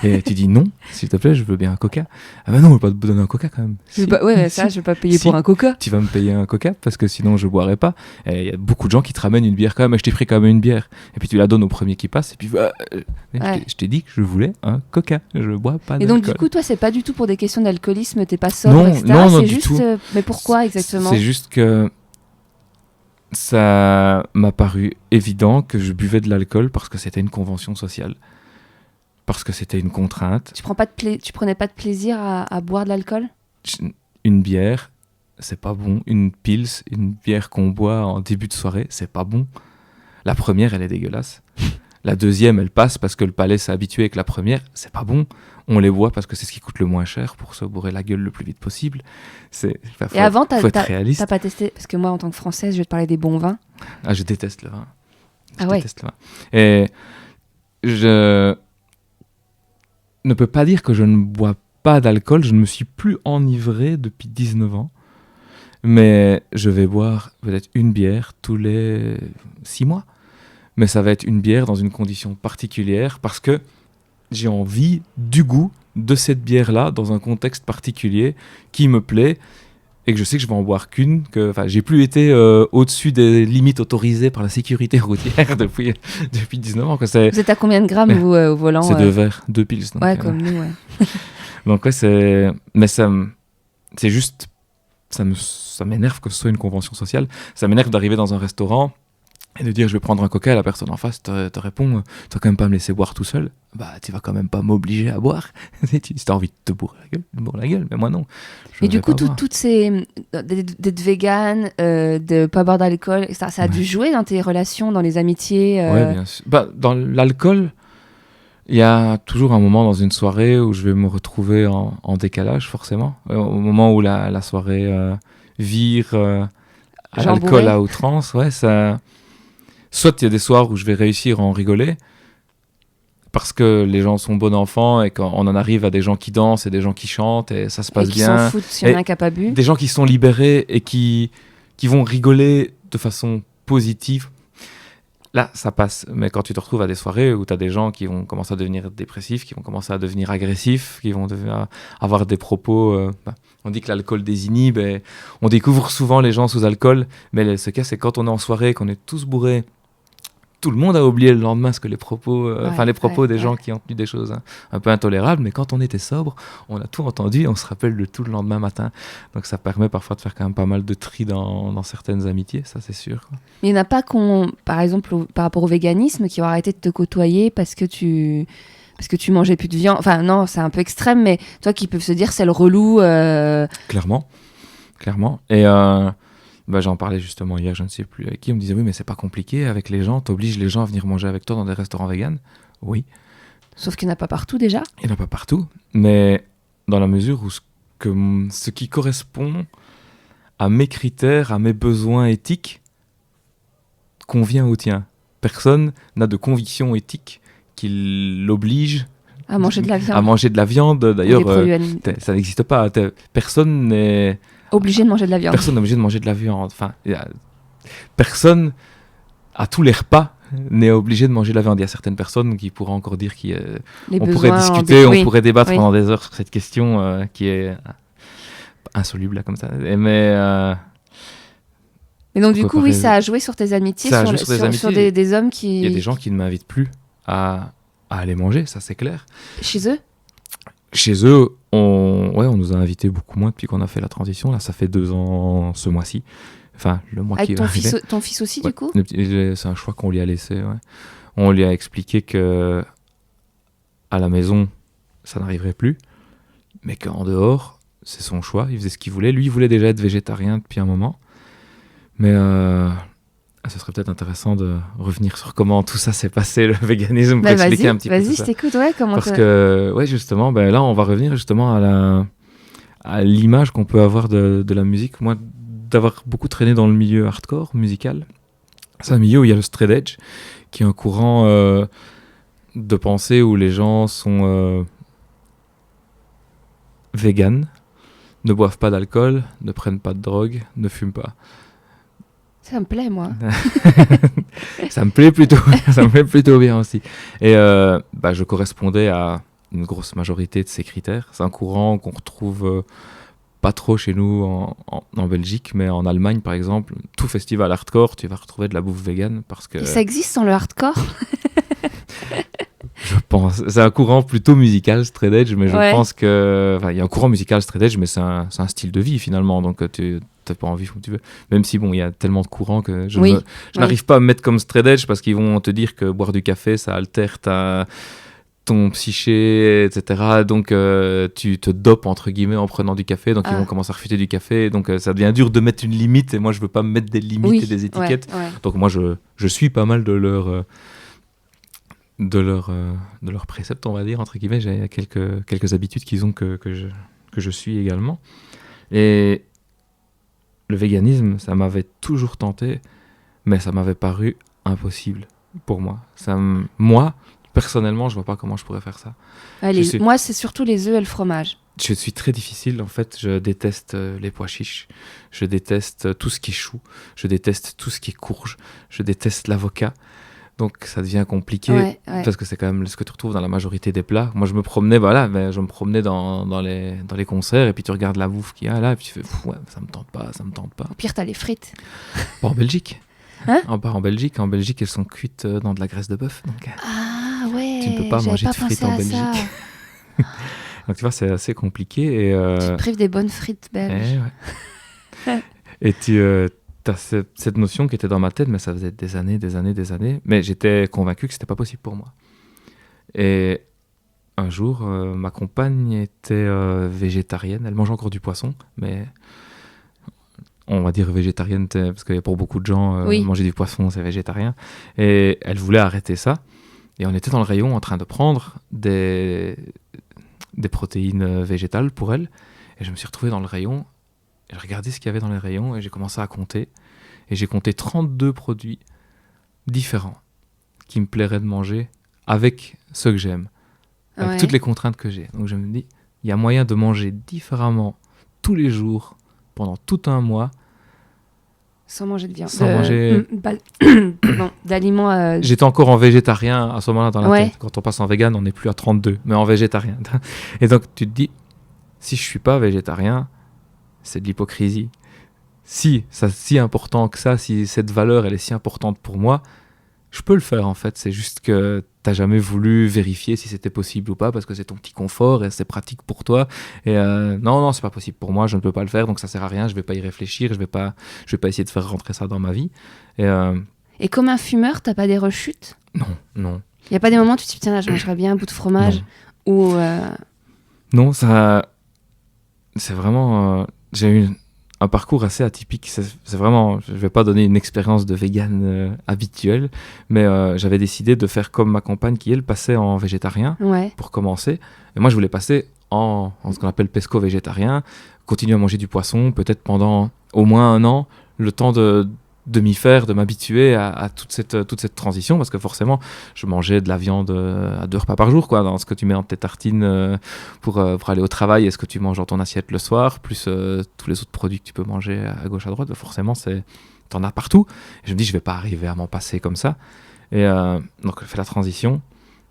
Et tu dis non, s'il te plaît, je veux bien un coca. Ah ben non, on ne va pas te donner un coca quand même. Je vais pas payer pour un coca. Tu vas me payer un coca parce que sinon je boirai pas. Et il y a beaucoup de gens qui te ramènent une bière quand même. Et je t'ai pris quand même une bière. Et puis tu la donnes au premier qui passe. Et puis je t'ai dit que je voulais un coca. Je bois pas d'alcool. Et donc du coup, toi, c'est pas du tout pour des questions d'alcoolisme. T'es pas sobre, etc. Non, c'est du juste. tout. Mais pourquoi exactement ? C'est juste que ça m'a paru évident que je buvais de l'alcool parce que c'était une convention sociale. Parce que c'était une contrainte. Tu prenais pas de plaisir à boire de l'alcool ? Une bière, c'est pas bon. Une pils, une bière qu'on boit en début de soirée, c'est pas bon. La première, elle est dégueulasse. La deuxième, elle passe parce que le palais s'est habitué avec la première, c'est pas bon. On les boit parce que c'est ce qui coûte le moins cher pour se bourrer la gueule le plus vite possible. Et avant, faut être réaliste. T'as pas testé ? Parce que moi, en tant que Française, je vais te parler des bons vins. Ah, je déteste le vin. Je déteste le vin. Et je ne peux pas dire que je ne bois pas d'alcool. Je ne me suis plus enivré depuis 19 ans. Mais je vais boire peut-être une bière tous les 6 mois. Mais ça va être une bière dans une condition particulière parce que j'ai envie du goût de cette bière-là dans un contexte particulier qui me plaît et que je sais que je vais en boire qu'une. J'ai plus été au-dessus des limites autorisées par la sécurité routière depuis 19 ans. Vous êtes à combien de grammes vous, au volant ? C'est 2 verres, 2 pils. Donc, comme nous, ouais. Donc mais c'est juste... Ça m'énerve que ce soit une convention sociale. Ça m'énerve d'arriver dans un restaurant Et de dire je vais prendre un coca, la personne en face te répond tu vas quand même pas me laisser boire tout seul. Bah tu vas quand même pas m'obliger à boire. Si t'as envie de te bourrer la gueule, mais moi non. Et du coup, toutes ces d'être vegan, de pas boire d'alcool, ça a dû jouer dans tes relations, dans les amitiés. Ouais, bien sûr. Bah, dans l'alcool, il y a toujours un moment dans une soirée où je vais me retrouver en décalage, forcément. Au moment où la soirée vire à l'alcool à outrance, ouais, ça. Soit il y a des soirs où je vais réussir à en rigoler, parce que les gens sont bons enfants et qu'on en arrive à des gens qui dansent et des gens qui chantent et ça se passe bien. Qui s'en foutent s'il y en a un qui n'a pas bu. Des gens qui sont libérés et qui vont rigoler de façon positive. Là, ça passe. Mais quand tu te retrouves à des soirées où tu as des gens qui vont commencer à devenir dépressifs, qui vont commencer à devenir agressifs, qui vont avoir des propos... on dit que l'alcool désinhibe et on découvre souvent les gens sous alcool, mais ce cas, c'est quand on est en soirée, qu'on est tous bourrés, tout le monde a oublié le lendemain ce que les propos des gens qui ont tenu des choses un peu intolérables, mais quand on était sobre, on a tout entendu et on se rappelle de tout le lendemain matin. Donc ça permet parfois de faire quand même pas mal de tri dans certaines amitiés, ça c'est sûr, quoi. Mais il n'y en a pas par exemple, par rapport au véganisme, qui ont arrêté de te côtoyer parce que tu mangeais plus de viande. Enfin non, c'est un peu extrême, mais toi qui peuvent se dire c'est le relou. Clairement. Et j'en parlais justement hier, je ne sais plus avec qui, on me disait oui mais c'est pas compliqué avec les gens, t'obliges les gens à venir manger avec toi dans des restaurants véganes. Oui. Sauf qu'il n'y en a pas partout déjà. Il n'y en a pas partout, mais dans la mesure où ce qui correspond à mes critères, à mes besoins éthiques, convient au tien. Personne n'a de conviction éthique qui l'oblige à manger de la viande. À manger de la viande. D'ailleurs, ça n'existe pas. Personne n'est obligé de manger de la viande. Personne n'est obligé de manger de la viande. Enfin, personne, à tous les repas, n'est obligé de manger de la viande. Il y a certaines personnes qui pourraient encore dire qu'on pourrait discuter, on pourrait débattre pendant des heures sur cette question qui est insoluble là, comme ça. Mais donc du coup, oui, ça a joué sur tes amitiés, sur des hommes qui... Il y a des gens qui ne m'invitent plus à aller manger, ça c'est clair. Chez eux ? Chez eux, on nous a invités beaucoup moins depuis qu'on a fait la transition. Là, ça fait 2 ans ce mois-ci. Enfin, le mois qui va arriver. Avec ton fils aussi, du coup ? C'est un choix qu'on lui a laissé, ouais. On lui a expliqué que à la maison, ça n'arriverait plus, mais qu'en dehors, c'est son choix. Il faisait ce qu'il voulait. Lui, il voulait déjà être végétarien depuis un moment. Mais ce serait peut-être intéressant de revenir sur comment tout ça s'est passé, le véganisme, pour expliquer un petit peu tout ça. Vas-y, je t'écoute, ouais. Parce que, ouais, justement, là, on va revenir justement à l'image qu'on peut avoir de la musique. Moi, d'avoir beaucoup traîné dans le milieu hardcore musical, c'est un milieu où il y a le straight edge, qui est un courant de pensée où les gens sont véganes, ne boivent pas d'alcool, ne prennent pas de drogue, ne fument pas. Ça me plaît, moi. ça me plaît plutôt bien aussi. Et je correspondais à une grosse majorité de ces critères. C'est un courant qu'on retrouve pas trop chez nous en Belgique, mais en Allemagne, par exemple, tout festival hardcore, tu vas retrouver de la bouffe végane parce que... Et ça existe sans le hardcore ? Je pense. C'est un courant plutôt musical, straight edge, mais je pense que... il y a un courant musical straight edge, mais c'est un style de vie, finalement, donc tu n'as pas envie comme tu veux. Même si, il y a tellement de courants que je n'arrive pas à me mettre comme straight edge parce qu'ils vont te dire que boire du café, ça altère ton psyché, etc. Donc, tu te dopes, entre guillemets, en prenant du café. Donc, ils vont commencer à refuser du café. Donc, ça devient dur de mettre une limite. Et moi, je veux pas me mettre des limites et des étiquettes. Donc, moi, je suis pas mal de leurs préceptes, on va dire, entre guillemets. J'ai quelques habitudes qu'ils ont que je suis également. Et le véganisme, ça m'avait toujours tenté, mais ça m'avait paru impossible pour moi. Moi, personnellement, je vois pas comment je pourrais faire ça. Moi, c'est surtout les œufs et le fromage. Je suis très difficile, en fait. Je déteste les pois chiches. Je déteste tout ce qui est chou. Je déteste tout ce qui est courge. Je déteste l'avocat. Donc, ça devient compliqué parce que c'est quand même ce que tu retrouves dans la majorité des plats. Moi, je me promenais, je me promenais dans les concerts et puis tu regardes la bouffe qu'il y a là et puis tu fais, ça me tente pas. Au pire, t'as les frites. Pas en Belgique. Hein ? Pas en Belgique. En Belgique, elles sont cuites dans de la graisse de bœuf. Donc, tu ne peux pas manger de frites en Belgique. Donc, tu vois, c'est assez compliqué. Et, tu te prives des bonnes frites belges. Et tu t'as cette notion qui était dans ma tête, mais ça faisait des années. Mais j'étais convaincu que c'était pas possible pour moi. Et un jour, ma compagne était végétarienne. Elle mange encore du poisson, mais on va dire végétarienne parce que pour beaucoup de gens, manger du poisson, c'est végétarien. Et elle voulait arrêter ça. Et on était dans le rayon en train de prendre des protéines végétales pour elle. Et je me suis retrouvé dans le rayon. J'ai regardé ce qu'il y avait dans les rayons et j'ai commencé à compter. Et j'ai compté 32 produits différents qui me plairaient de manger avec ce que j'aime, avec toutes les contraintes que j'ai. Donc je me dis, il y a moyen de manger différemment tous les jours pendant tout un mois. Sans manger de viande. D'aliments. J'étais encore en végétarien à ce moment-là dans la tête. Quand on passe en vegan, on n'est plus à 32, mais en végétarien. Et donc tu te dis, si je ne suis pas végétarien, c'est de l'hypocrisie. Si c'est si important que ça, si cette valeur elle est si importante pour moi, je peux le faire en fait. C'est juste que tu n'as jamais voulu vérifier si c'était possible ou pas parce que c'est ton petit confort et c'est pratique pour toi. Et non, c'est pas possible pour moi, je ne peux pas le faire, donc ça sert à rien, je vais pas y réfléchir, je vais pas essayer de faire rentrer ça dans ma vie. Et comme un fumeur, t'as pas des rechutes ? Non. Il y a pas des moments où tu te dis tiens là je mangerais bien un bout de fromage ou Non, ça c'est vraiment j'ai eu un parcours assez atypique. C'est vraiment, je vais pas donner une expérience de vegan habituelle, mais j'avais décidé de faire comme ma compagne qui, elle, passait en végétarien pour commencer. Et moi, je voulais passer en ce qu'on appelle pesco-végétarien, continuer à manger du poisson, peut-être pendant au moins 1 an, le temps de m'y faire, de m'habituer à toute cette transition, parce que forcément, je mangeais de la viande à 2 repas par jour, quoi, dans ce que tu mets dans tes tartines pour aller au travail et ce que tu manges dans ton assiette le soir, plus tous les autres produits que tu peux manger à gauche, à droite, forcément, t'en as partout. Et je me dis, je vais pas arriver à m'en passer comme ça. Et donc, je fais la transition.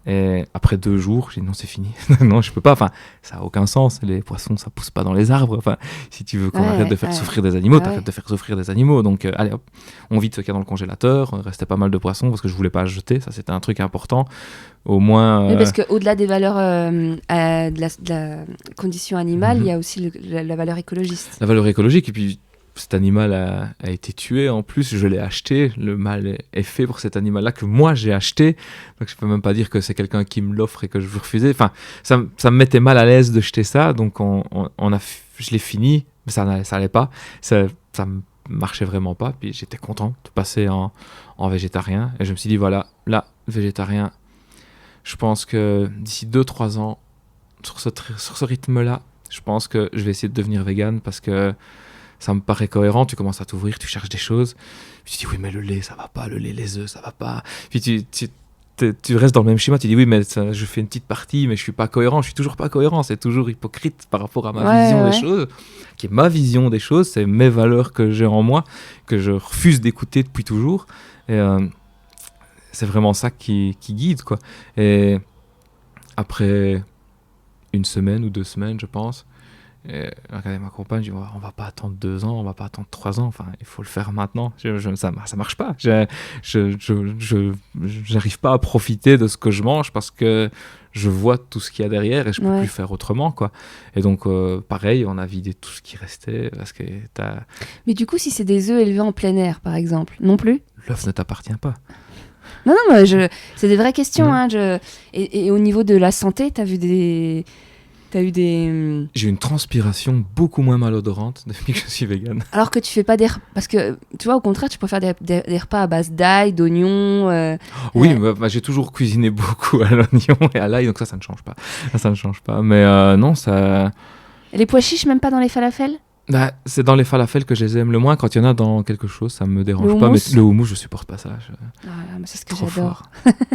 Et après 2 jours, j'ai dit non, c'est fini. Non, je peux pas. Enfin, ça a aucun sens. Les poissons, ça pousse pas dans les arbres. Enfin, si tu veux qu'on arrête de faire souffrir des animaux, t'arrêtes de faire souffrir des animaux. Donc, allez hop, on vide ce qu'il y a dans le congélateur. Il restait pas mal de poissons parce que je voulais pas jeter. Ça, c'était un truc important. Au moins. Oui, parce qu'au-delà des valeurs de la condition animale, il y a aussi la valeur écologiste. La valeur écologique. Et puis, cet animal a été tué en plus, je l'ai acheté, le mal est fait pour cet animal-là que moi j'ai acheté, donc je peux même pas dire que c'est quelqu'un qui me l'offre et que je veux refuser, enfin ça me mettait mal à l'aise de jeter ça, donc je l'ai fini, mais ça allait pas, ça marchait vraiment pas, puis j'étais content de passer en végétarien, et je me suis dit voilà, là, végétarien, je pense que d'ici 2-3 ans, sur ce rythme-là, je pense que je vais essayer de devenir vegan parce que ça me paraît cohérent, tu commences à t'ouvrir, tu cherches des choses, puis tu dis oui mais le lait ça va pas, le lait, les œufs ça va pas, puis tu restes dans le même schéma, tu dis oui mais je fais une petite partie mais je suis pas cohérent, je suis toujours pas cohérent, c'est toujours hypocrite par rapport à ma vision des choses, qui est ma vision des choses, c'est mes valeurs que j'ai en moi, que je refuse d'écouter depuis toujours, et c'est vraiment ça qui guide quoi. Et après 1 semaine ou 2 semaines je pense, et regardez ma compagne, je dis on va pas attendre 2 ans, on va pas attendre 3 ans, enfin il faut le faire maintenant. Ça marche pas. J'arrive pas à profiter de ce que je mange parce que je vois tout ce qu'il y a derrière et je peux plus faire autrement quoi. Et donc pareil, on a vidé tout ce qui restait parce que Mais du coup, si c'est des œufs élevés en plein air par exemple, non plus. L'œuf ne t'appartient pas. Non, mais c'est des vraies questions. Et au niveau de la santé, t'as eu des... J'ai une transpiration beaucoup moins malodorante depuis que je suis vegan. Alors que tu fais pas parce que, tu vois, au contraire, tu préfères des repas à base d'ail, d'oignons. Oui, j'ai toujours cuisiné beaucoup à l'oignon et à l'ail, donc ça ne change pas. Ça ne change pas. Mais non, ça... Et les pois chiches, même pas dans les falafels ? C'est dans les falafels que je les aime le moins. Quand il y en a dans quelque chose, ça me dérange pas. Mais le houmous, je supporte pas ça. Mais c'est ce que j'adore.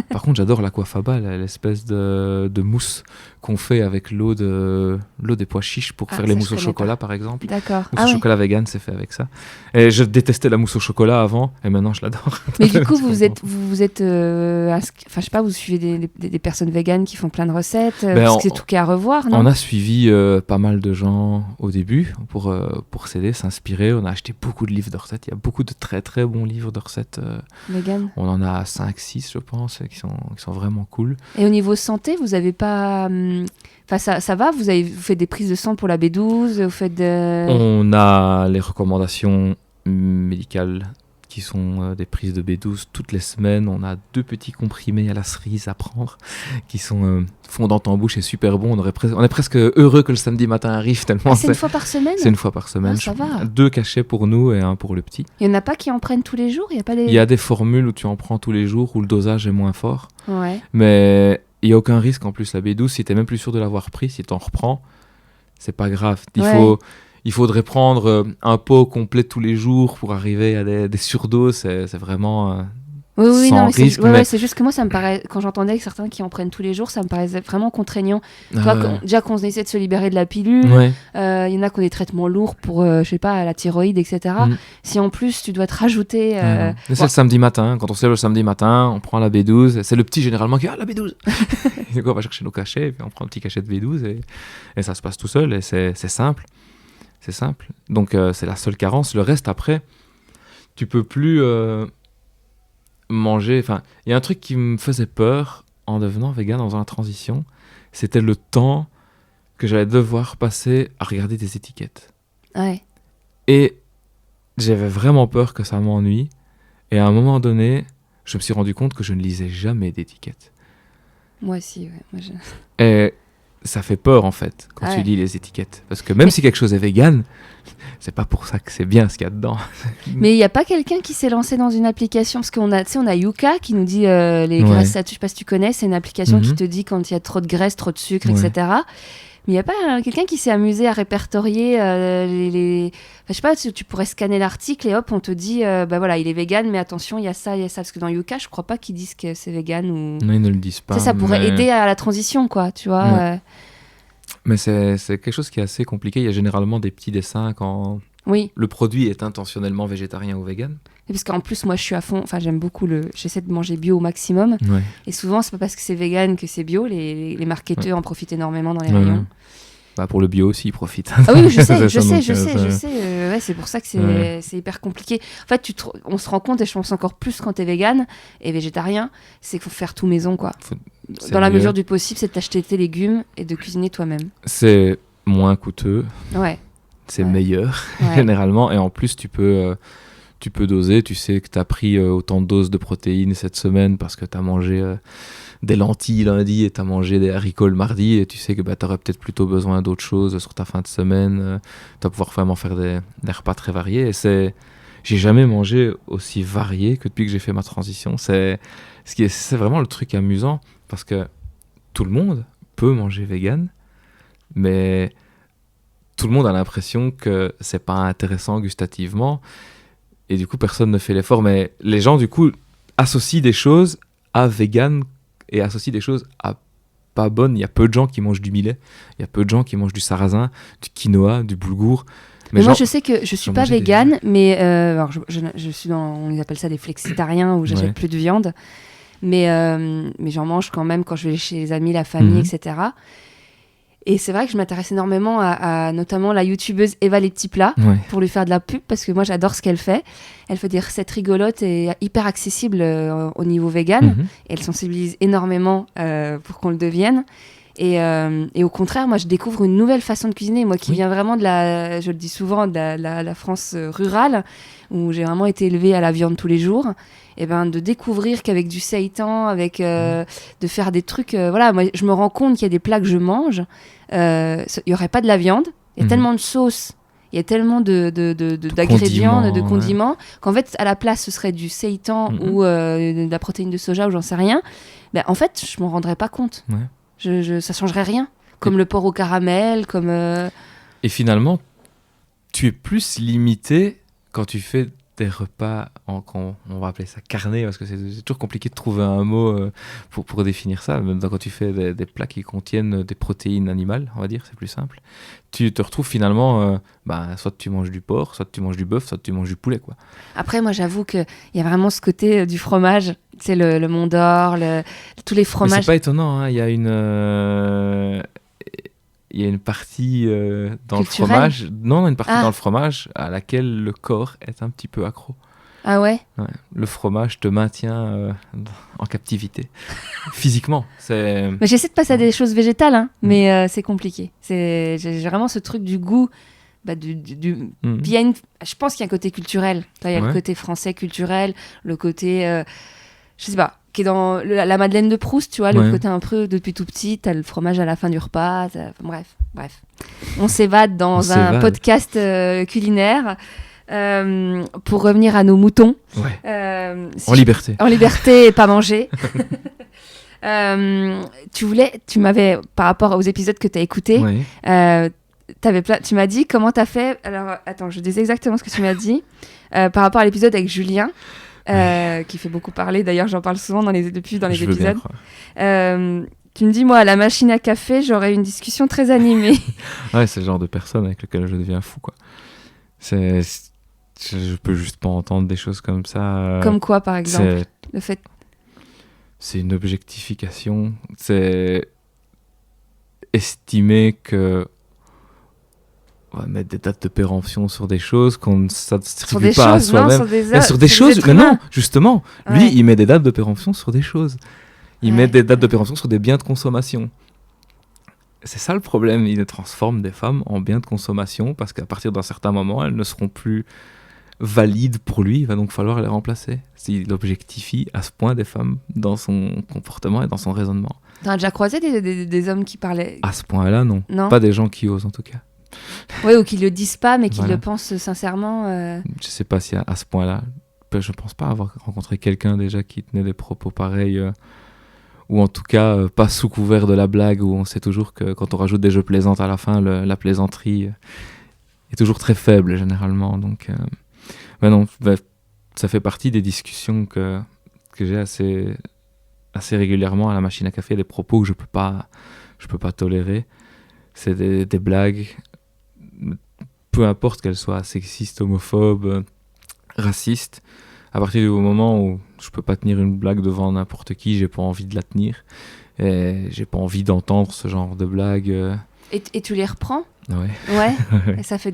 Par contre, j'adore l'aquafaba, l'espèce de mousse qu'on fait avec l'eau des pois chiches pour faire les mousses au chocolat, par exemple. D'accord. Mousse au chocolat vegan, c'est fait avec ça. Et je détestais la mousse au chocolat avant, et maintenant je l'adore. Mais du coup, vous êtes enfin, je sais pas, vous suivez des personnes véganes qui font plein de recettes, parce que c'est tout qui est à revoir, non ? On a suivi pas mal de gens au début pour s'aider, s'inspirer. On a acheté beaucoup de livres de recettes. Il y a beaucoup de très très bons livres de recettes. Vegan. On en a 5-6, je pense, qui sont vraiment cool. Et au niveau santé, vous avez pas... Enfin, ça va, vous faites des prises de sang pour la B12, vous faites On a les recommandations médicales qui sont des prises de B12 toutes les semaines. On a 2 petits comprimés à la cerise à prendre qui sont fondantes en bouche et super bons. On est presque heureux que le samedi matin arrive tellement. C'est une fois par semaine? C'est une fois par semaine. Ça va. 2 cachets pour nous et 1 pour le petit. Il n'y en a pas qui en prennent tous les jours? Il y a des formules où tu en prends tous les jours, où le dosage est moins fort. Ouais. Mais il n'y a aucun risque en plus. La B12, si tu n'es même plus sûr de l'avoir pris, si tu en reprends, c'est pas grave. Il faudrait prendre un pot complet tous les jours pour arriver à des surdoses. C'est vraiment oui, sans non, risque. C'est juste que moi, ça me paraît, quand j'entendais certains qui en prennent tous les jours, ça me paraissait vraiment contraignant. Déjà qu'on essaie de se libérer de la pilule, y en a qui ont des traitements lourds pour, je sais pas, la thyroïde, etc. Si en plus tu dois te rajouter... C'est le samedi matin. Quand on se lève le samedi matin, on prend la B12. C'est le petit généralement qui a la B12. Et donc on va chercher nos cachets, et puis on prend un petit cachet de B12 et ça se passe tout seul. Et c'est simple. C'est simple. Donc c'est la seule carence. Le reste, après, tu peux plus manger. Enfin, il y a un truc qui me faisait peur en devenant vegan, en faisant la transition. C'était le temps que j'allais devoir passer à regarder des étiquettes. Ouais. Et j'avais vraiment peur que ça m'ennuie. Et à un moment donné, je me suis rendu compte que je ne lisais jamais d'étiquettes. Moi aussi, ouais. Et ça fait peur en fait quand tu lis les étiquettes, parce que même si quelque chose est vegan, c'est pas pour ça que c'est bien ce qu'il y a dedans. Mais il y a pas quelqu'un qui s'est lancé dans une application, parce qu'on a, tu sais, on a Yuka qui nous dit les graisses saturées. Je sais pas si tu connais, c'est une application qui te dit quand il y a trop de graisse, trop de sucre, etc. Mais il y a pas quelqu'un qui s'est amusé à répertorier les... Enfin, je sais pas, tu pourrais scanner l'article et hop, on te dit, bah voilà, il est vegan, mais attention, il y a ça. Parce que dans Yuka, je crois pas qu'ils disent que c'est vegan ou... Non, ils ne le disent pas. Ça pourrait aider à la transition, quoi, tu vois. Mais c'est quelque chose qui est assez compliqué. Il y a généralement des petits dessins quand le produit est intentionnellement végétarien ou vegan. Et parce qu'en plus, moi, je suis à fond. Enfin, j'aime beaucoup j'essaie de manger bio au maximum. Et souvent, c'est pas parce que c'est vegan que c'est bio. Les marketeurs en profitent énormément dans les rayons. Bah pour le bio aussi, ils profitent. Ah oui, je sais. C'est pour ça que c'est hyper compliqué. En fait, on se rend compte, et je pense encore plus quand t'es vegan et végétarien, c'est qu'il faut faire tout maison, quoi. Dans la mesure du possible, c'est de t'acheter tes légumes et de cuisiner toi-même. C'est moins coûteux. C'est meilleur, généralement. Et en plus, tu peux doser. Tu sais que tu as pris autant de doses de protéines cette semaine parce que tu as mangé des lentilles lundi et tu as mangé des haricots le mardi. Et tu sais que tu aurais peut-être plutôt besoin d'autres choses sur ta fin de semaine. Tu vas pouvoir vraiment faire des repas très variés. Et j'ai jamais mangé aussi varié que depuis que j'ai fait ma transition. C'est vraiment le truc amusant parce que tout le monde peut manger vegan, mais tout le monde a l'impression que c'est pas intéressant gustativement. Et du coup, personne ne fait l'effort. Mais les gens, du coup, associent des choses à vegan et associent des choses à pas bonnes. Il y a peu de gens qui mangent du millet. Il y a peu de gens qui mangent du sarrasin, du quinoa, du boulgour. Mais moi, je sais que je suis pas vegan, mais alors je suis on appelle ça des flexitariens, où j'achète plus de viande. Mais j'en mange quand même quand je vais chez les amis, la famille, etc. Et c'est vrai que je m'intéresse énormément à notamment la youtubeuse Eva les petits plats pour lui faire de la pub, parce que moi j'adore ce qu'elle fait. Elle fait des recettes rigolotes et hyper accessibles au niveau vegan. Et elle sensibilise énormément pour qu'on le devienne. Et au contraire, moi je découvre une nouvelle façon de cuisiner, moi qui viens vraiment je le dis souvent, de la France rurale, où j'ai vraiment été élevée à la viande tous les jours. Et de découvrir qu'avec du seitan, avec de faire des trucs, voilà, moi je me rends compte qu'il y a des plats que je mange, il y aurait pas de la viande, il y a tellement de sauces, il y a tellement d'ingrédients, de condiments, qu'en fait à la place ce serait du seitan ou de la protéine de soja ou j'en sais rien. Ben en fait je m'en rendrais pas compte. Ça changerait rien, comme le porc au caramel, comme. Et finalement, tu es plus limité quand tu fais des repas, on va appeler ça carné, parce que c'est toujours compliqué de trouver un mot pour définir ça. Même quand tu fais des plats qui contiennent des protéines animales, on va dire, c'est plus simple. Tu te retrouves finalement, soit tu manges du porc, soit tu manges du bœuf, soit tu manges du poulet, quoi. Après, moi, j'avoue qu'il y a vraiment ce côté du fromage, tu sais, le Mont d'Or, tous les fromages. Mais c'est pas étonnant, hein, il y a une partie dans le fromage. Non, une partie dans le fromage à laquelle le corps est un petit peu accro. Ah ouais? Le fromage te maintient en captivité. Physiquement. Mais j'essaie de passer à des choses végétales, mais c'est compliqué. J'ai vraiment ce truc du goût il y a je pense qu'il y a un côté culturel. Il y a le côté français culturel, le côté, je sais pas, qui est dans la Madeleine de Proust, tu vois, le côté un peu depuis tout petit, t'as le fromage à la fin du repas, bref. On s'évade dans un podcast culinaire. Pour revenir à nos moutons, en liberté et pas manger. Tu m'avais, par rapport aux épisodes que tu as écoutés, tu m'as dit comment tu as fait. Alors attends, je dis exactement ce que tu m'as dit par rapport à l'épisode avec Julien, qui fait beaucoup parler. D'ailleurs, j'en parle souvent dans les épisodes. Tu me dis, moi, à la machine à café, j'aurais une discussion très animée. Ouais, c'est le genre de personne avec lequel je deviens fou, quoi. Je peux juste pas entendre des choses comme ça. Comme quoi, par exemple? C'est une objectification. C'est estimer que on va mettre des dates de péremption sur des choses qu'on ne s'attribue pas à soi-même. Sur des choses, mais non, justement. Lui, il met des dates de péremption sur des choses. Il met des dates de péremption sur des biens de consommation. C'est ça le problème. Il transforme des femmes en biens de consommation parce qu'à partir d'un certain moment, elles ne seront plus valides pour lui. Il va donc falloir les remplacer. Il objectifie à ce point des femmes dans son comportement et dans son raisonnement. T'as déjà croisé des hommes qui parlaient à ce point-là, non. Pas des gens qui osent, en tout cas. Oui, ou qui le disent pas, mais qui le pensent sincèrement. Je sais pas si à ce point-là. Je pense pas avoir rencontré quelqu'un déjà qui tenait des propos pareils. Ou en tout cas pas sous couvert de la blague, où on sait toujours que quand on rajoute des jeux plaisants à la fin, la plaisanterie est toujours très faible généralement. Donc, ça fait partie des discussions que j'ai assez régulièrement à la machine à café, des propos que je peux pas tolérer. C'est des blagues, peu importe qu'elles soient sexistes, homophobes, racistes. À partir du moment où je peux pas tenir une blague devant n'importe qui, j'ai pas envie de la tenir. Et j'ai pas envie d'entendre ce genre de blague. Et tu les reprends ? Ouais. Et ça fait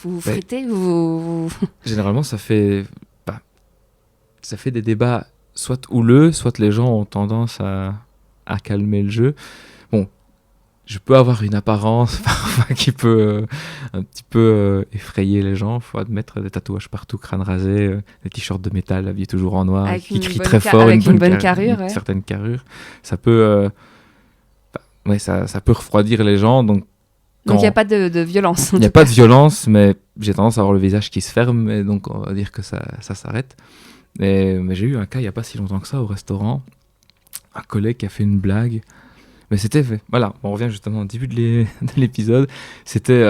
vous fritez vous... Généralement, ça fait des débats soit houleux, soit les gens ont tendance à calmer le jeu. Bon, je peux avoir une apparence parfois qui peut un petit peu effrayer les gens. Il faut admettre, des tatouages partout, crâne rasé, des t-shirts de métal habillés toujours en noir, qui crient très fort, avec une bonne carrure, une certaine carrure. Ça peut, ça peut refroidir les gens. Donc il n'y a pas de violence. Il n'y a pas de violence, mais j'ai tendance à avoir le visage qui se ferme, et donc on va dire que ça s'arrête. Mais j'ai eu un cas il n'y a pas si longtemps que ça au restaurant. Un collègue qui a fait une blague. Mais c'était fait. Voilà, on revient justement au début de l'épisode. C'était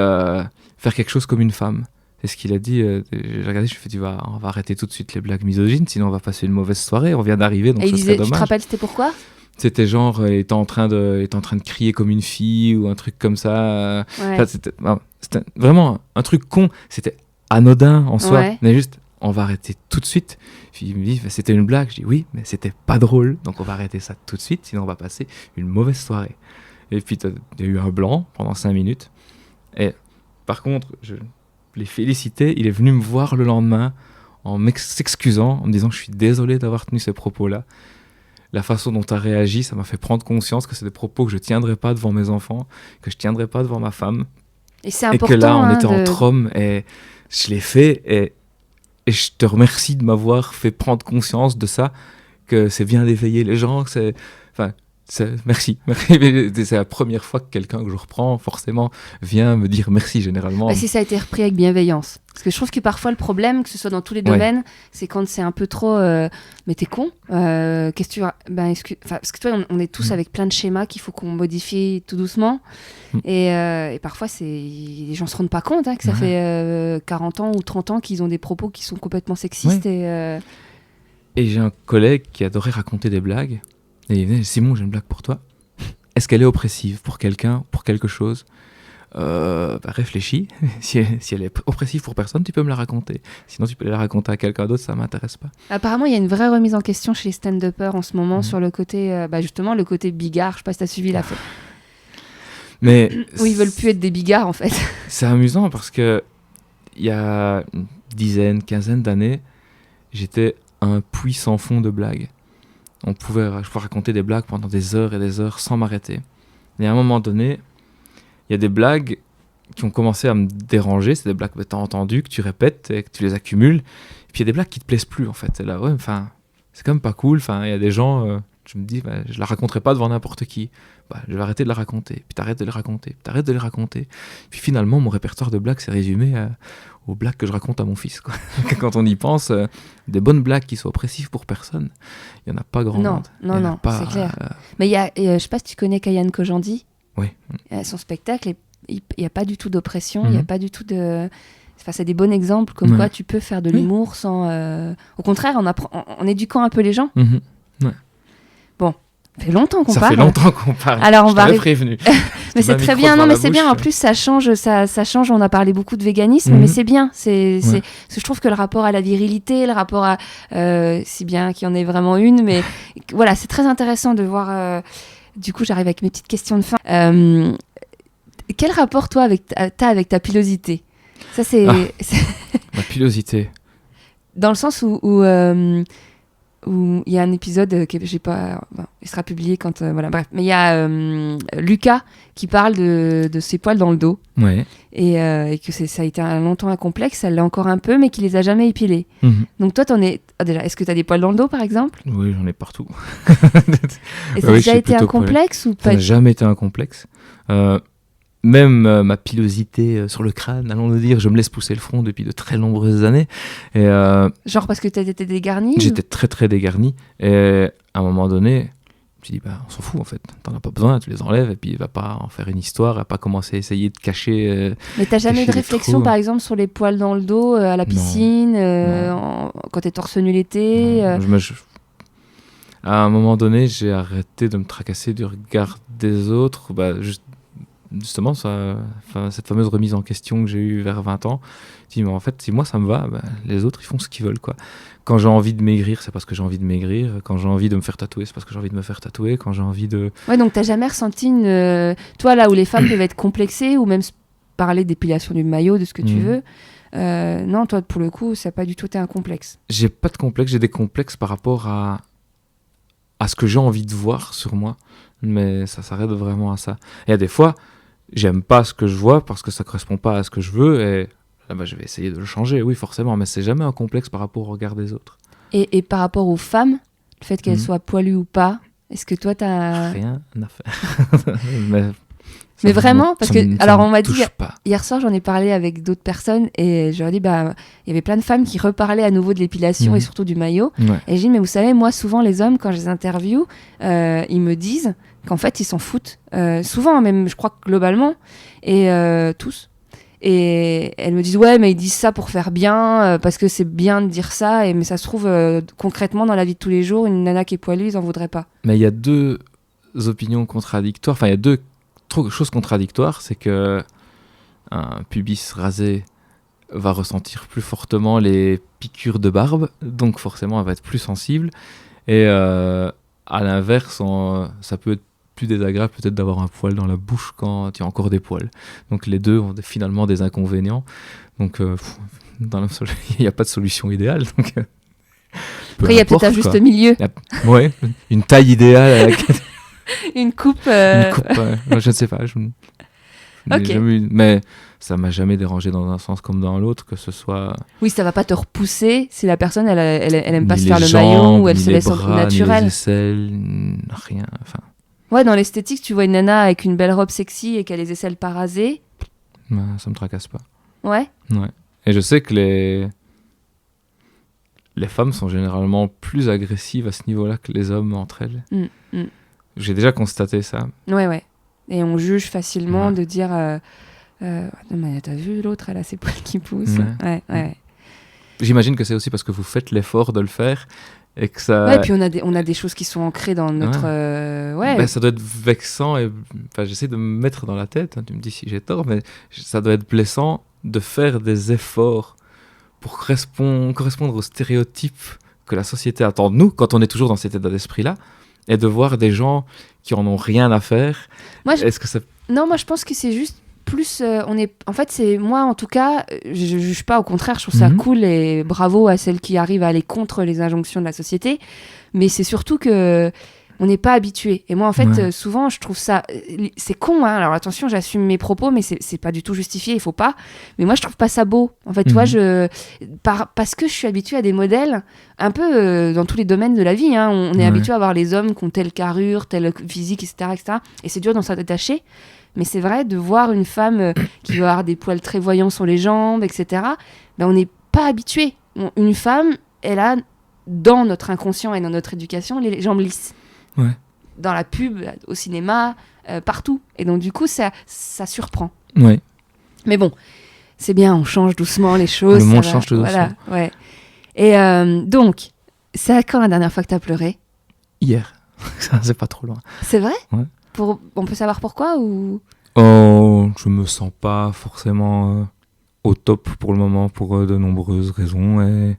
faire quelque chose comme une femme. C'est ce qu'il a dit. J'ai regardé, je me suis dit, on va arrêter tout de suite les blagues misogynes, sinon on va passer une mauvaise soirée. On vient d'arriver, donc et ce serait dommage. Tu te rappelles, c'était pourquoi ? C'était genre, il était en train de crier comme une fille ou un truc comme ça. Enfin, c'était vraiment un truc con. C'était anodin en soi. Mais juste, on va arrêter tout de suite. Puis il me dit, c'était une blague. Je dis oui, mais c'était pas drôle. Donc on va arrêter ça tout de suite, sinon on va passer une mauvaise soirée. Et puis il y a eu un blanc pendant 5 minutes. Et par contre, je l'ai félicité. Il est venu me voir le lendemain en s'excusant, en me disant, je suis désolé d'avoir tenu ces propos-là. La façon dont tu as réagi, ça m'a fait prendre conscience que c'est des propos que je ne tiendrai pas devant mes enfants, que je ne tiendrai pas devant ma femme. Et c'est important. Et que là, on était entre hommes et je l'ai fait. Et je te remercie de m'avoir fait prendre conscience de ça, que c'est bien d'éveiller les gens. Merci. C'est la première fois que quelqu'un que je reprends, forcément, vient me dire merci, généralement. Si ça a été repris avec bienveillance. Parce que je trouve que parfois, le problème, que ce soit dans tous les domaines, c'est quand c'est un peu trop... mais t'es con qu'est-ce que tu as... parce que toi, on est tous avec plein de schémas qu'il faut qu'on modifie tout doucement. Et parfois, les gens se rendent pas compte que ça fait 40 ans ou 30 ans qu'ils ont des propos qui sont complètement sexistes. Et j'ai un collègue qui adorait raconter des blagues. Et il venait, Simon, j'ai une blague pour toi. Est-ce qu'elle est oppressive pour quelqu'un, pour quelque chose ? Réfléchis. Si elle est oppressive pour personne, tu peux me la raconter. Sinon, tu peux la raconter à quelqu'un d'autre, ça m'intéresse pas. Apparemment, il y a une vraie remise en question chez les stand-uppers en ce moment sur le côté, justement, le côté bigard. Je sais pas si tu as suivi la fête. Mais où ils veulent plus être des bigards, en fait. C'est amusant parce que il y a une quinzaine d'années, j'étais un puits sans fond de blagues. Je pouvais raconter des blagues pendant des heures et des heures sans m'arrêter. Et à un moment donné, il y a des blagues qui ont commencé à me déranger. C'est des blagues que tu as entendues, que tu répètes et que tu les accumules. Et puis il y a des blagues qui te plaisent plus en fait. C'est là, ouais, enfin, c'est quand même pas cool. Enfin, il y a des gens, je me dis, je la raconterai pas devant n'importe qui. Je vais arrêter de la raconter. Puis t'arrêtes de les raconter. Puis t'arrêtes de les raconter. Puis finalement, mon répertoire de blagues s'est résumé aux blagues que je raconte à mon fils, quoi. Quand on y pense, des bonnes blagues qui soient oppressives pour personne, il y en a pas grand monde. Non, c'est clair. Mais il y a, je sais pas si tu connais Kayane Kojandi. Oui. Son spectacle, il n'y a pas du tout d'oppression, il n'y a pas du tout de... Enfin, c'est des bons exemples comme quoi tu peux faire de l'humour sans... Au contraire, en éduquant un peu les gens. Ouais. Bon, ça fait longtemps qu'on parle. Ça fait longtemps qu'on parle. Alors, on va prévenu. Mais c'est très bien. Non, mais c'est bien. En plus, ça change. Ça change. On a parlé beaucoup de véganisme, mais c'est bien. Je trouve que le rapport à la virilité, le rapport à... si bien qu'il y en ait vraiment une, mais voilà, c'est très intéressant de voir... Du coup, j'arrive avec mes petites questions de fin. Quel rapport, toi, t'as avec ta pilosité ? Ça, c'est... Ma pilosité. Dans le sens où il y a un épisode que j'ai pas... il sera publié quand... voilà, bref. Mais il y a Lucas qui parle de ses poils dans le dos. Ouais. Et que ça a été longtemps un complexe, ça l'est encore un peu, mais qu'il les a jamais épilés. Donc toi, t'en es... déjà, est-ce que t'as des poils dans le dos, par exemple ? Oui, j'en ai partout. Et ça a déjà été un complexe ou pas ? Ça n'a jamais été un complexe. Même ma pilosité sur le crâne, allons le dire, je me laisse pousser le front depuis de très nombreuses années. Et, genre parce que tu étais dégarni ? J'étais très très dégarni. Et à un moment donné, je me suis dit, on s'en fout en fait. T'en as pas besoin, tu les enlèves et puis il va pas en faire une histoire, il va pas commencer à essayer de cacher. Mais t'as jamais eu de réflexion par exemple sur les poils dans le dos à la piscine, quand t'es torse nu l'été À un moment donné, j'ai arrêté de me tracasser du regard des autres. Justement, cette fameuse remise en question que j'ai eue vers 20 ans, je dis, mais en fait, si moi ça me va, les autres ils font ce qu'ils veulent, quoi. Quand j'ai envie de maigrir, c'est parce que j'ai envie de maigrir. Quand j'ai envie de me faire tatouer, c'est parce que j'ai envie de me faire tatouer. Quand j'ai envie de... Ouais, donc t'as jamais ressenti toi, là où les femmes peuvent être complexées, ou même parler d'épilation du maillot, de ce que tu veux, non, toi, pour le coup, ça n'a pas du tout été un complexe. J'ai pas de complexe, j'ai des complexes par rapport à ce que j'ai envie de voir sur moi, mais ça s'arrête vraiment à ça. Et il y a des fois... J'aime pas ce que je vois parce que ça correspond pas à ce que je veux et là, je vais essayer de le changer, oui forcément, mais c'est jamais un complexe par rapport au regard des autres. Et par rapport aux femmes, le fait qu'elles soient poilues ou pas, est-ce que toi t'as... Rien à faire. mais vraiment, parce que alors on m'a dit hier soir, j'en ai parlé avec d'autres personnes et je leur ai dit il y avait plein de femmes qui reparlaient à nouveau de l'épilation et surtout du maillot. Et j'ai dit mais vous savez, moi souvent les hommes quand je les interviewe, ils me disent qu'en fait ils s'en foutent souvent, même je crois que globalement et tous. Et elles me disent ouais mais ils disent ça pour faire bien parce que c'est bien de dire ça mais ça se trouve concrètement dans la vie de tous les jours une nana qui est poilue ils en voudraient pas. Mais il y a deux opinions contradictoires, enfin il y a deux choses contradictoires, c'est que un pubis rasé va ressentir plus fortement les piqûres de barbe, donc forcément elle va être plus sensible et à l'inverse ça peut être plus désagréable peut-être d'avoir un poil dans la bouche quand il y a encore des poils. Donc les deux ont finalement des inconvénients. Donc il n'y a pas de solution idéale. Donc, après il y a peut-être un juste milieu. Ouais, une taille idéale avec une coupe. Une coupe, je ne sais pas. Mais ça m'a jamais dérangé dans un sens comme dans l'autre, que ce soit... Oui, ça va pas te repousser si la personne, elle aime pas se faire le maillot ou elle se laisse en tout naturel. Ni les aisselles, rien, enfin... Ouais, dans l'esthétique, tu vois une nana avec une belle robe sexy et qu'elle a les aisselles pas rasées. Ça me tracasse pas. Ouais. Et je sais que les femmes sont généralement plus agressives à ce niveau-là que les hommes entre elles. J'ai déjà constaté ça. Ouais. Et on juge facilement de dire non mais t'as vu l'autre, elle a ses poils qui poussent. Ouais. J'imagine que c'est aussi parce que vous faites l'effort de le faire et que ça... Ouais, et puis on a des choses qui sont ancrées dans notre... ça doit être vexant et... Enfin, j'essaie de me mettre dans la tête, tu me dis si j'ai tort, mais ça doit être blessant de faire des efforts pour correspondre aux stéréotypes que la société attend de nous quand on est toujours dans cet état d'esprit-là, et de voir des gens qui en ont rien à faire. Est-ce que ça... Non, moi je pense que c'est juste plus en fait c'est moi en tout cas je juge pas, au contraire je trouve ça cool et bravo à celles qui arrivent à aller contre les injonctions de la société, mais c'est surtout que on n'est pas habitué. Et moi, en fait, Ouais. souvent, je trouve ça... c'est con, hein. Alors attention, j'assume mes propos, mais c'est pas du tout justifié, il faut pas. Mais moi, je trouve pas ça beau. En fait, tu vois, parce que je suis habituée à des modèles, un peu dans tous les domaines de la vie. Hein. On est Ouais. habitué à voir les hommes qui ont telle carrure, telle physique, etc., etc. Et c'est dur d'en s'en détacher. Mais c'est vrai, de voir une femme qui va avoir des poils très voyants sur les jambes, etc., ben, on n'est pas habitué. Une femme, elle a, dans notre inconscient et dans notre éducation, les jambes lisses. Ouais. Dans la pub, au cinéma, partout. Et donc, du coup, ça surprend. Ouais. Mais bon, c'est bien, on change doucement les choses. Le monde ça va, change tout doucement. Voilà, ouais. Et donc, c'est à quand la dernière fois que tu as pleuré ? Hier. Ça, c'est pas trop loin. C'est vrai ? Ouais. On peut savoir pourquoi ou... Oh, je me sens pas forcément au top pour le moment pour de nombreuses raisons. Et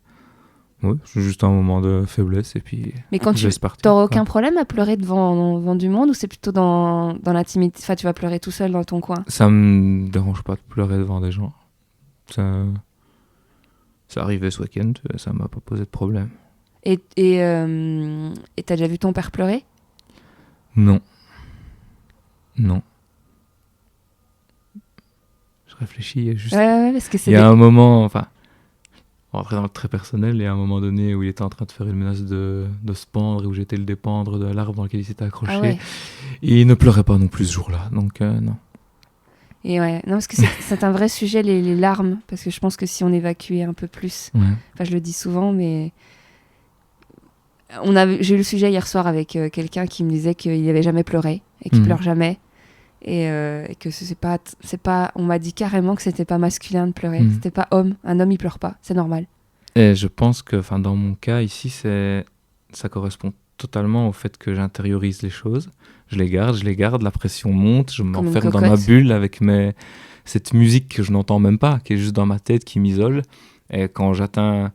ouais, c'est juste un moment de faiblesse et puis Mais quand je laisse partir. t'auras quoi. aucun problème à pleurer devant du monde ou c'est plutôt dans l'intimité ? Enfin, tu vas pleurer tout seul dans ton coin ? Ça me dérange pas de pleurer devant des gens. Ça arrivait ce week-end, ça m'a pas posé de problème. Et t'as déjà vu ton père pleurer ? Non. Non. Je réfléchis, il y a juste... Ouais, parce que c'est Il y a un moment, enfin, on va rentrer dans le très personnel, il y a un moment donné où il était en train de faire une menace de se pendre et où j'étais le dépendre de l'arbre dans lequel il s'était accroché. Ah ouais. Et il ne pleurait pas non plus ce jour-là, donc non. Et ouais, non, parce que c'est un vrai sujet, les larmes, parce que je pense que si on évacuait un peu plus, Ouais. enfin je le dis souvent, mais j'ai eu le sujet hier soir avec quelqu'un qui me disait qu'il n'avait jamais pleuré et qu'il pleure jamais. Et que c'est pas, on m'a dit carrément que c'était pas masculin de pleurer, c'était pas homme, un homme il pleure pas, c'est normal. Et je pense que, enfin, dans mon cas ici, ça correspond totalement au fait que j'intériorise les choses, je les garde, la pression monte, je m'enferme dans ma bulle avec cette musique que je n'entends même pas, qui est juste dans ma tête, qui m'isole. Et quand j'atteins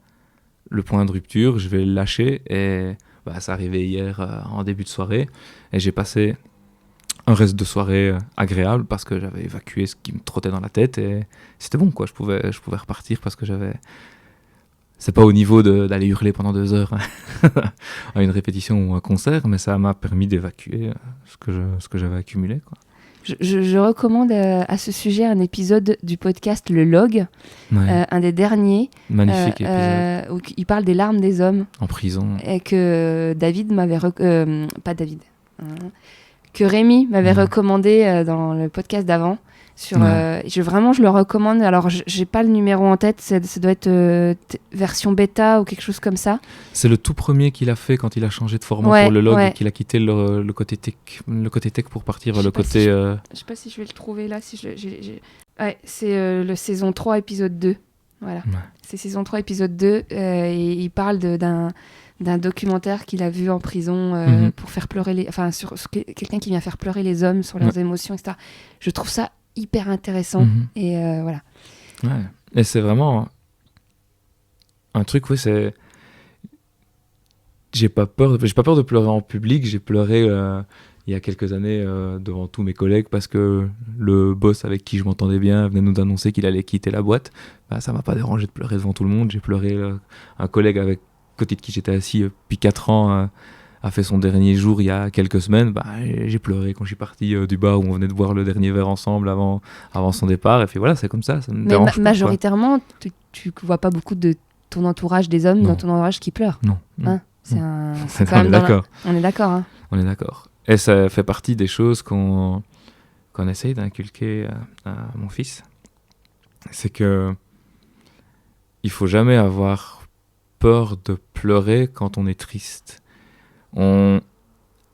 le point de rupture, je vais le lâcher. Et ça arrivait hier en début de soirée, et j'ai passé un reste de soirée agréable parce que j'avais évacué ce qui me trottait dans la tête et c'était bon, quoi. Je pouvais repartir parce que c'est pas au niveau d'aller hurler pendant 2 heures à une répétition ou un concert, mais ça m'a permis d'évacuer ce que j'avais accumulé, quoi. Je recommande à ce sujet un épisode du podcast Le Log, un des derniers. Magnifique épisode. Où il parle des larmes des hommes. En prison. Et que David m'avait... pas David. Que Rémi m'avait recommandé dans le podcast d'avant. Je le recommande. Alors, j'ai pas le numéro en tête. Ça doit être version bêta ou quelque chose comme ça. C'est le tout premier qu'il a fait quand il a changé de format pour le log et qu'il a quitté le côté tech pour partir vers le côté... Je sais pas si je vais le trouver là. Ouais, c'est le saison 3, épisode 2. Voilà. Ouais. C'est saison 3, épisode 2. Et il parle d'un documentaire qu'il a vu en prison pour faire pleurer sur quelqu'un qui vient faire pleurer les hommes sur leurs émotions, etc. Je trouve ça hyper intéressant et voilà. Ouais. Et c'est vraiment un truc, c'est... J'ai pas peur de pleurer en public. J'ai pleuré il y a quelques années devant tous mes collègues parce que le boss avec qui je m'entendais bien venait nous annoncer qu'il allait quitter la boîte. Ça m'a pas dérangé de pleurer devant tout le monde. J'ai pleuré un collègue avec côté de qui j'étais assis depuis 4 ans a fait son dernier jour il y a quelques semaines. J'ai pleuré quand je suis parti du bar où on venait de boire le dernier verre ensemble avant son départ. Et puis voilà, c'est comme ça me dérange pas, majoritairement, tu vois pas beaucoup de ton entourage des hommes dans ton entourage qui pleurent. Non. Hein, on est d'accord. On est d'accord. Hein. On est d'accord. Et ça fait partie des choses qu'on essaye d'inculquer à mon fils. C'est que il faut jamais avoir peur de pleurer quand on est triste. On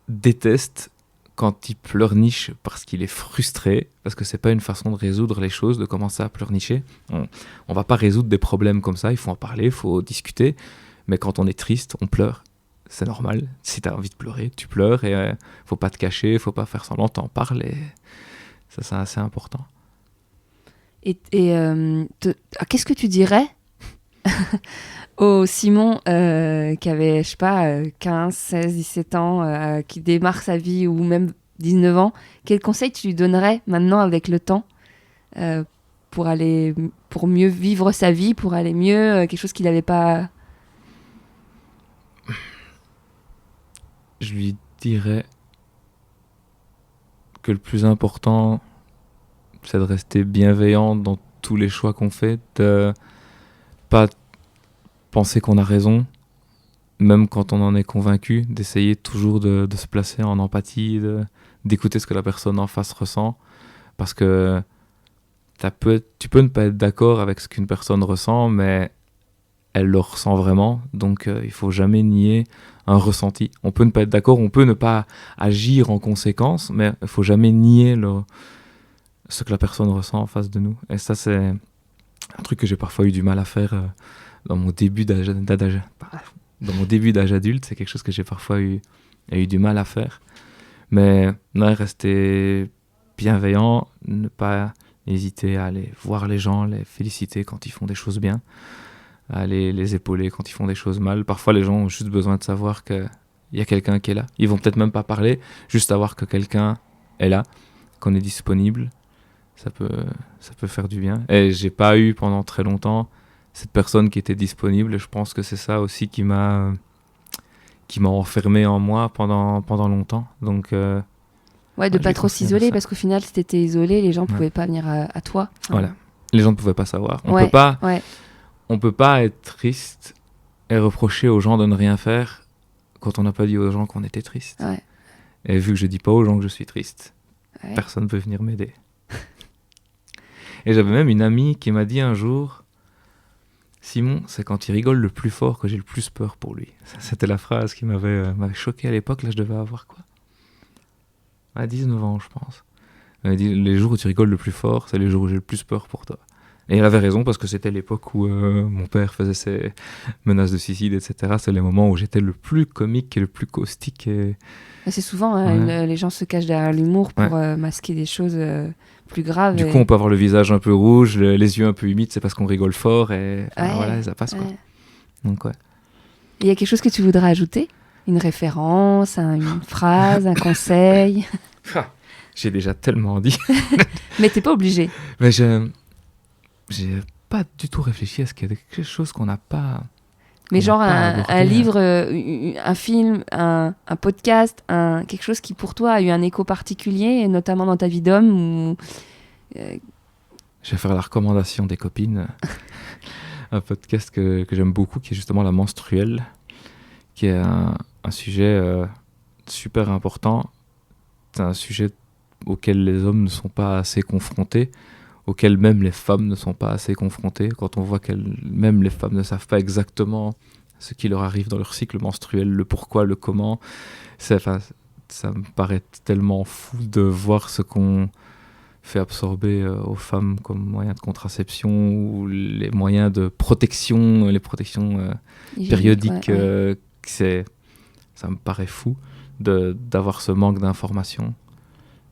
déteste quand il pleurniche parce qu'il est frustré, parce que c'est pas une façon de résoudre les choses, de commencer à pleurnicher. On va pas résoudre des problèmes comme ça, il faut en parler, il faut discuter, mais quand on est triste, on pleure. C'est normal, si t'as envie de pleurer, tu pleures, et faut pas te cacher, faut pas faire semblant, t'en parles, et ça c'est assez important. Et qu'est-ce que tu dirais au Simon qui avait, je sais pas, 15, 16, 17 ans, qui démarre sa vie, ou même 19 ans, quel conseil tu lui donnerais maintenant avec le temps pour mieux vivre sa vie, pour aller mieux, quelque chose qu'il n'avait pas... Je lui dirais que le plus important, c'est de rester bienveillant dans tous les choix qu'on fait, de pas penser qu'on a raison, même quand on en est convaincu, d'essayer toujours de se placer en empathie, d'écouter ce que la personne en face ressent, parce que tu peux ne pas être d'accord avec ce qu'une personne ressent, mais elle le ressent vraiment, donc il faut jamais nier un ressenti. On peut ne pas être d'accord, on peut ne pas agir en conséquence, mais il faut jamais nier ce que la personne ressent en face de nous. Et ça, c'est un truc que j'ai parfois eu du mal à faire dans mon début d'âge adulte. C'est quelque chose que j'ai parfois eu du mal à faire. Mais non, rester bienveillant, ne pas hésiter à aller voir les gens, les féliciter quand ils font des choses bien, à les épauler quand ils font des choses mal. Parfois, les gens ont juste besoin de savoir qu'il y a quelqu'un qui est là. Ils vont peut-être même pas parler, juste savoir que quelqu'un est là, qu'on est disponible. Ça peut faire du bien. Et j'ai pas eu pendant très longtemps cette personne qui était disponible. Et je pense que c'est ça aussi qui m'a enfermé en moi pendant longtemps. Donc ouais, de pas trop s'isoler, parce qu'au final, si t'étais isolé, les gens pouvaient pas venir à toi. Enfin, voilà, les gens ne pouvaient pas savoir. On peut pas être triste et reprocher aux gens de ne rien faire quand on n'a pas dit aux gens qu'on était triste. Ouais. Et vu que je dis pas aux gens que je suis triste, personne ne peut venir m'aider. Et j'avais même une amie qui m'a dit un jour: Simon, c'est quand il rigole le plus fort que j'ai le plus peur pour lui. Ça, c'était la phrase qui m'avait choqué à l'époque. Là, je devais avoir quoi, 19 ans, je pense. Elle m'a dit: les jours où tu rigoles le plus fort, c'est les jours où j'ai le plus peur pour toi. Et elle avait raison, parce que c'était l'époque où mon père faisait ses menaces de suicide, etc. C'est les moments où j'étais le plus comique et le plus caustique. Et c'est souvent, les gens se cachent derrière l'humour pour masquer des choses plus graves. Du coup, on peut avoir le visage un peu rouge, les yeux un peu humides, c'est parce qu'on rigole fort, et voilà, ça passe, quoi. Donc, Il y a quelque chose que tu voudrais ajouter ? Une référence, une phrase, un conseil ? J'ai déjà tellement dit. Mais t'es pas obligé. Mais j'ai pas du tout réfléchi à ce qu'il y a quelque chose qu'on n'a pas... Mais genre un livre, un film, un podcast, quelque chose qui pour toi a eu un écho particulier, et notamment dans ta vie d'homme Je vais faire la recommandation des copines. Un podcast que j'aime beaucoup, qui est justement La Menstruelle, qui est un sujet super important. C'est un sujet auquel les hommes ne sont pas assez confrontés, auquel même les femmes ne sont pas assez confrontées. Quand on voit même les femmes ne savent pas exactement ce qui leur arrive dans leur cycle menstruel, le pourquoi, le comment, ça me paraît tellement fou de voir ce qu'on fait absorber aux femmes comme moyen de contraception, ou les moyens de protection, les protections périodiques. Ça me paraît fou d'avoir ce manque d'informations.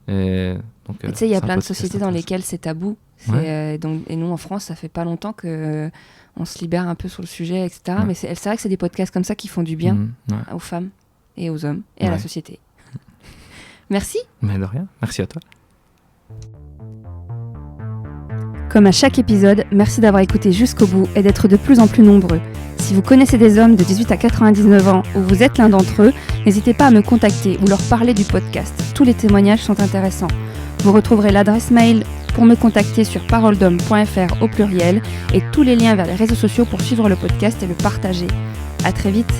Et tu sais, il y a plein de sociétés dans lesquelles c'est tabou. Et nous, en France, ça fait pas longtemps qu'on se libère un peu sur le sujet, etc. Mais c'est vrai que c'est des podcasts comme ça qui font du bien aux femmes et aux hommes et à la société. Merci. Mais de rien, merci à toi. Comme à chaque épisode, merci d'avoir écouté jusqu'au bout et d'être de plus en plus nombreux. Si vous connaissez des hommes de 18 à 99 ans ou vous êtes l'un d'entre eux, n'hésitez pas à me contacter ou leur parler du podcast. Tous les témoignages sont intéressants. Vous retrouverez l'adresse mail pour me contacter sur paroledhomme.fr au pluriel, et tous les liens vers les réseaux sociaux pour suivre le podcast et le partager. À très vite.